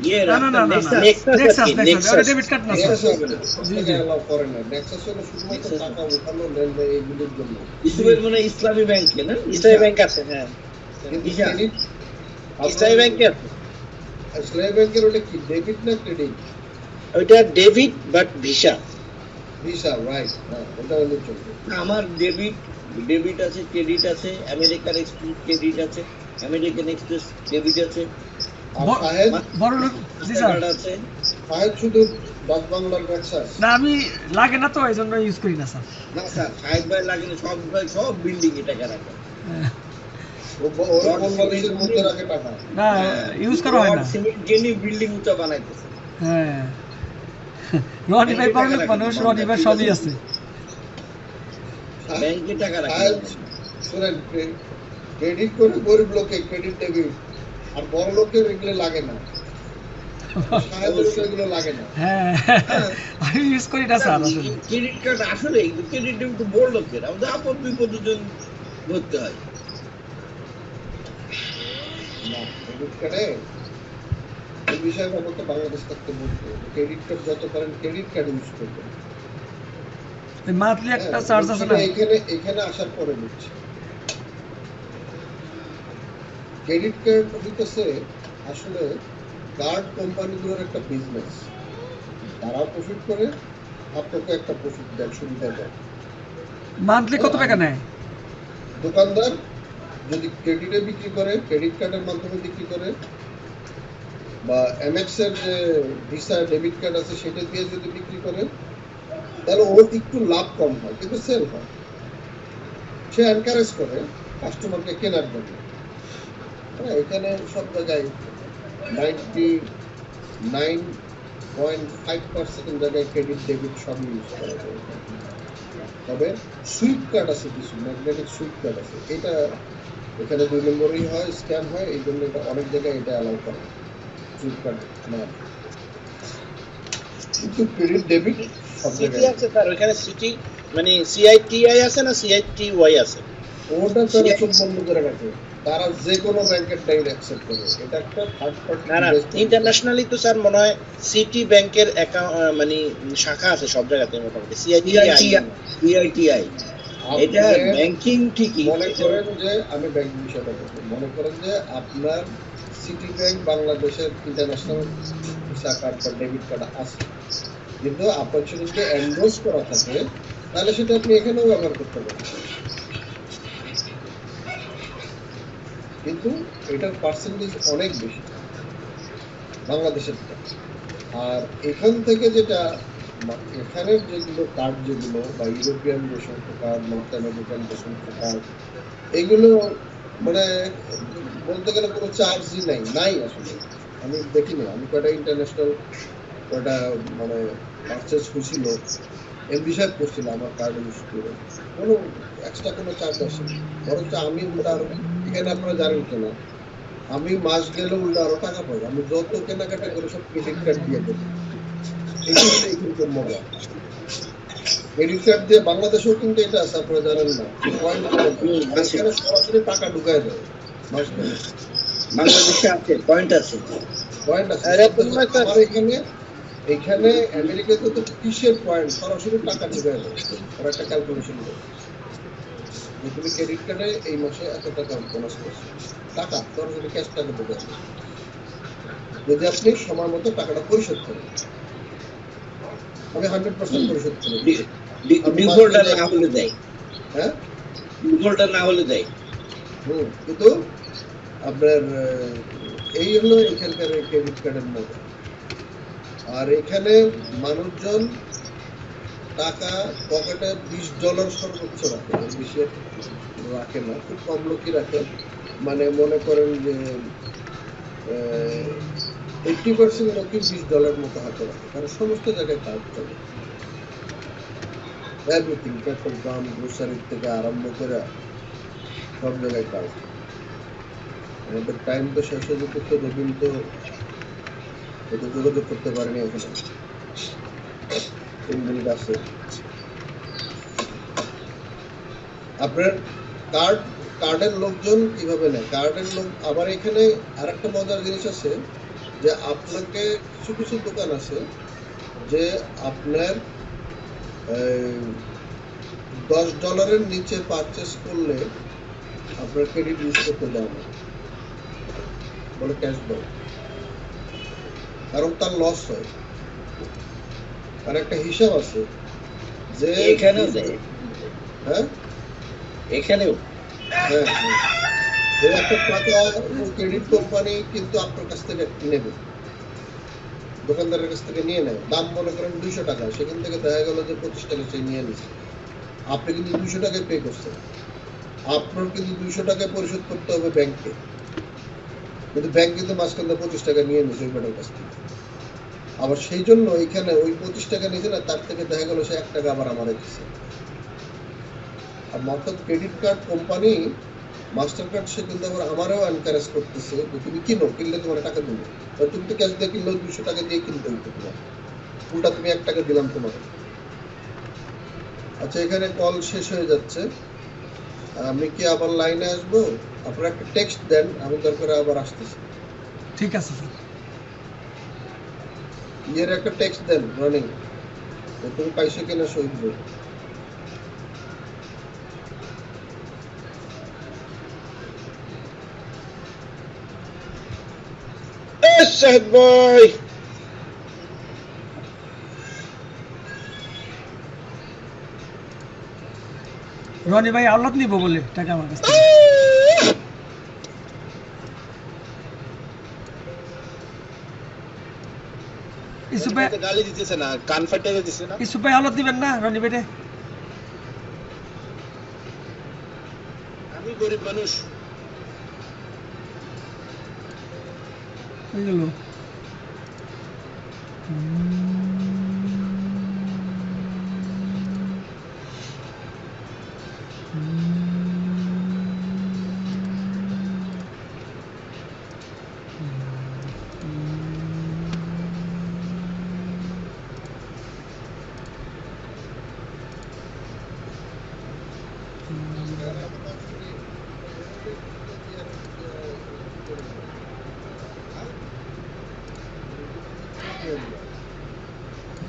ইয়ে না না না না Nexus। Nexus নেক্সাস আর কি, নেক্সাস, Nexus। ওটা ডেবিট কার্ড না স্যার। নেক্সাস হবে না, জি, ওটাকে জি। allow করে না। নেক্সাস হলো শুধুমাত্র Nexus। টাকা উঠানো লেনদেন এইগুলোর জন্য। ইসলামের মনে হয় ইসলামী ব্যাংকে না? ইসলামী ব্যাংক আছে, হ্যাঁ। কিন্তু ভিসা। ক্রেডিট ইসলামী ব্যাংকে আছে। ইসলামী ব্যাংকের ওটা কি ডেবিট না ক্রেডিট? ওইটা debit but visa. Visa, right. হ্যাঁ ওটা হলে চলবে। আমার ডেবিট আছে, ক্রেডিট আছে, আমেরিকান এক্সপ্রেস ক্রেডিট আছে, আমেরিকান এক্সপ্রেস ডেবিট আছে, আর ব- সাহেব? বড় লোক, জি স্যার। কার্ড আছে। সাহেব শুধু ডাচ বাংলার নেক্সাস? না আমি লাগে না তো এই জন্য ইউজ করি না স্যার। না স্যার সাহেব ভাই লাগে না, সব বিল্ডিং এ টাকা রাখে। ওর বাংলাদেশের মধ্যে রাখে টাকা। না ইউজ করা হয় না। সিমেন্ট জেনি বিল্ডিং উঁচা বানাইতেছে। হ্যাঁ রনি ভাই বড় লোক মানুষ, রনি ভাই সবই আছে। ব্যাংকে টাকা রাখে। সাহেব শুনেন, ক্রেডিট করে গরিব লোকে ক্রেডিট ডেবিট, আর বড় লোকের এগুলো লাগে না। সাহেবের এগুলো লাগে না। হ্যাঁ আমি ইউজ করি না স্যার আসলে। ক্রেডিট কার্ড আসলে ক্রেডিট ডেবিট তো বড় লোকের, আমাদের আপদ বিপদের জন্য ধরতে হয়। না, ক্রেডিট কার্ডে এই বিষয়টা বলতে বাংলাদেশ থাকতে বলতো ক্রেডিট কার্ড যত পারেন ক্রেডিট কার্ড ইউজ করবেন। মান্থলি একটা হ্যাঁ, চার্জ আছে না? এখানে আসার পরে বুঝছি ক্রেডিট কার্ড হইতেছে আসলে কার্ড কোম্পানিগুলোর একটা বিজনেস। তারা প্রফিট করে, আপনাকে একটা প্রফিট দেয়, সুবিধা দেয়। মান্থলি কত টাকা নেয়? দোকানদার যদি ক্রেডিটে বিক্রি করে, ক্রেডিট কার্ডের মাধ্যমে বিক্রি করে, বা এমএক্স এর যে ভিসা ডেবিট কার্ড আছে সেটা দিয়ে যদি বিক্রি করে, তাহলে ওর একটু লাভ কম হয় কিন্তু সেল হয়। সে এনকারেজ করে কাস্টমারকে কেনার জন্য। হ্যাঁ, এখানে সব জায়গায় 99.5% জায়গায় ক্রেডিট ডেবিট সব ইউজ করা যায়। তবে সুইপ কার্ড আছে, কিছু ম্যাগনেটিক সুইপ কার্ড আছে, এটা এখানে 2 নম্বরই হয়, স্ক্যাম হয়, এই জন্য এটা অনেক জায়গায় এটা অ্যালাউ করে সুইপ কার্ড না। কিন্তু ক্রেডিট ডেবিট সব সিটি জায়গায় আছে স্যার, ওখানে সিটি মানে সিআইটিআই আছে না সিআইটিওয়াই আছে? ওটা তারা চোখ বন্ধ করে রাখে, তারা যে কোনো ব্যাংকের টাইম অ্যাকসেপ্ট করে। এটা একটা থার্ড পার্টি। না না, ইন্টারন্যাশনালি তো স্যার মনে হয় সিটি ব্যাংকের মানে শাখা আছে সব জায়গাতে মোটামুটি। সিআইটিআই এটা ব্যাংকিং ঠিকই। মনে করেন যে আমি ব্যাংকিং বিষয়টা বলবো, মনে করেন যে আপনার সিটি ব্যাংক বাংলাদেশের ইন্টারন্যাশনাল ভিসা কার্ড বা ডেবিট কার্ড আছে, কিন্তু আপনার যদি এন্ডোর্স করা থাকে তাহলে সেটা আপনি এখানেও ব্যবহার করতে পারেন, কিন্তু এটার পার্সেন্টেজ অনেক বেশি বাংলাদেশের থেকে। আর এখান থেকে যেটা এখানের যেগুলো কার্ড, যেগুলো বা ইউরোপিয়ান যে সমস্ত কার্ড, নর্থ আমেরিকান যে সমস্ত কার্ড, এগুলো মানে বলতে গেলে কোনো চার্জই নাই আসলে। আমি দেখিনি, আমি কয়টা ইন্টারন্যাশনাল কয়টা মানে পারচেস হয়েছিল, এমবি সাহেব করছিল আমার কার্ড ইউজ করে, কোনো এক্সট্রা কোনো চার্জ আসেনি। বরঞ্চ আমি উল্টা আরো, এখানে আপনারা জানেন কেনা, আমি মাস গেলে উল্টা আরো টাকা পাই। আমি যত কেনাকাটা করে সব ক্রেডিট কার্ড দিয়ে দেবো, এই কিন্তু মজা। ক্রেডিট কার্ড দিয়ে বাংলাদেশেও কিন্তু এটা আছে, আপনারা জানেন না, পয়েন্ট এখানে সরাসরি টাকা ঢুকায় দেয় মাস গেলে। বাংলাদেশে আছে পয়েন্ট আছে। পয়েন্ট আছে আমার এখানে আমেরিকাতে তো কিসের পয়েন্ট, সরাসরি টাকা ঢুকায় দেয়। ওরা একটা ক্যালকুলেশন করে যে তুমি ক্রেডিট কার্ডে এই মাসে এত টাকা বোনাস করছো, টাকা সরাসরি ক্যাশ টাকা ঢুকায় দেয়, যদি আপনি সময় মতো টাকাটা পরিশোধ করেন। আমি 100% পরিশোধ করি। ডিফল্টার না হলে দেয়। হ্যাঁ, ডিফল্টার না হলে দেয়। কিন্তু আপনার এই হলো এখানকার ক্রেডিট কার্ডের মজা। আর এখানে মানুষজন টাকা পকেটে $20 সর্বোচ্চ রাখে, এর বেশি রাখে না, খুব কম লোকই রাখে। মানে মনে করেন যে 80% লোকই $20 মতো হাতে রাখে, কারণ সমস্ত জায়গায় কাজ চলে। এভরিথিং, পেট্রোল পাম্প, গ্রোসারি থেকে আরম্ভ করে সব জায়গায় কাজ। আমাদের টাইম তো শেষ হয়ে যেত, তো রবিন তো যোগাযোগ করতে পারেনি এখানে, 3 মিনিট আছে। আপনার কার্ডের লোকজন কিভাবে নেয়, কার্ডের লোক আবার এখানে আরেকটা মজার জিনিস আছে যে আপনাকে কিছু কিছু দোকান আছে যে আপনার $10 নিচে পারচেস করলে আপনার ক্রেডিট ইউজ করতে দেয় না, বলে ক্যাশ দাও, কারণ তার লস হয়। আর একটা হিসাব আছে যে এখানেও দেয়। হ্যাঁ, এখানেও হ্যাঁ, যে একটা টাকা ক্রেডিট কোম্পানি কিন্তু আপনার কাছ থেকে নেবে, দোকানদারের কাছ থেকে নিয়ে নেয়। দাম মনে করেন 200 টাকা, সেখান থেকে দেখা গেল যে 25 টাকা সে নিয়ে নিচ্ছে। আপনি কিন্তু 200 টাকায় পে করছেন, আপনার কিন্তু 200 টাকায় পরিশোধ করতে হবে ব্যাংকে, কিন্তু ব্যাংক কিন্তু মাঝখান থেকে 25 টাকা নিয়ে নিচ্ছে ওই ব্যাটার কাছ থেকে। আবার সেই জন্য এখানে ওই 25 টাকা নিয়েছে না, তার থেকে দেখা গেল সে 1 টাকা আবার আমার দিচ্ছে। আর অর্থাৎ credit card company, Mastercard, সে কিন্তু আবার আমারও এনকারেজ করতেছে যে তুমি কিনলে তোমার টাকা দেবো, তুমি তো ক্যাশ দিয়ে কিনলেও 200 টাকা দিয়ে কিনতে হইতো তোমার, উল্টা তুমি 1 টাকা দিলাম তোমাকে। আচ্ছা, এখানে কল শেষ হয়ে যাচ্ছে, আমি কি আবার লাইনে আসবো? আপনারা একটা টেক্সট দেন, আমি দরকার আবার আসতেছি। ঠিক আছে স্যার। ইয়ের একটা টেক্সট দেন রানিং, তুমি পাইছো কিনা শহীদ ভাই। শাহেদ ভাই রনি ভাই আওলাদ নিব বলে টাকা আমার কাছ থেকে। ইসুফ ভাই, গালি দিতেছে না, কান ফাটিয়ে দিতেছে না। ইসুফ ভাই আওলাদ দিবেন না রনি ভাইরে? আমি গরিব মানুষ। হয়ে গেল।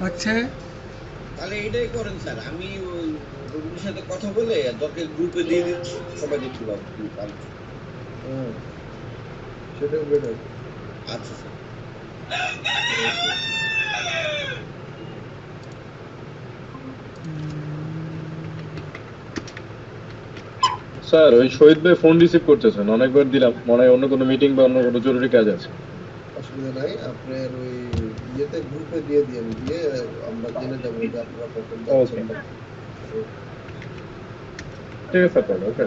রাখছে। তাহলে এটাই করেন স্যার, আমি ওই রবির সাথে কথা বলে দরকার গ্রুপে দিয়ে দিচ্ছি, সবাই দেখতে পাবো। সেটাও বেটার। আচ্ছা স্যার। স্যার ওই শহীদ ভাই ফোন রিসিভ করতেছেন, অনেকবার দিলাম, মনে হয় অন্য কোনো মিটিং বা অন্য কোনো জরুরি কাজ আছে। অসুবিধা নাই, আপনার ওই ইয়েতে গ্রুপে দিয়ে দিন, দিয়ে আমরা জেনে যাবো যে আপনারা কখন যাচ্ছেন। ঠিক আছে স্যার, ওকে।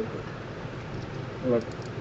ওকে। আল্লাহ হাফেজ।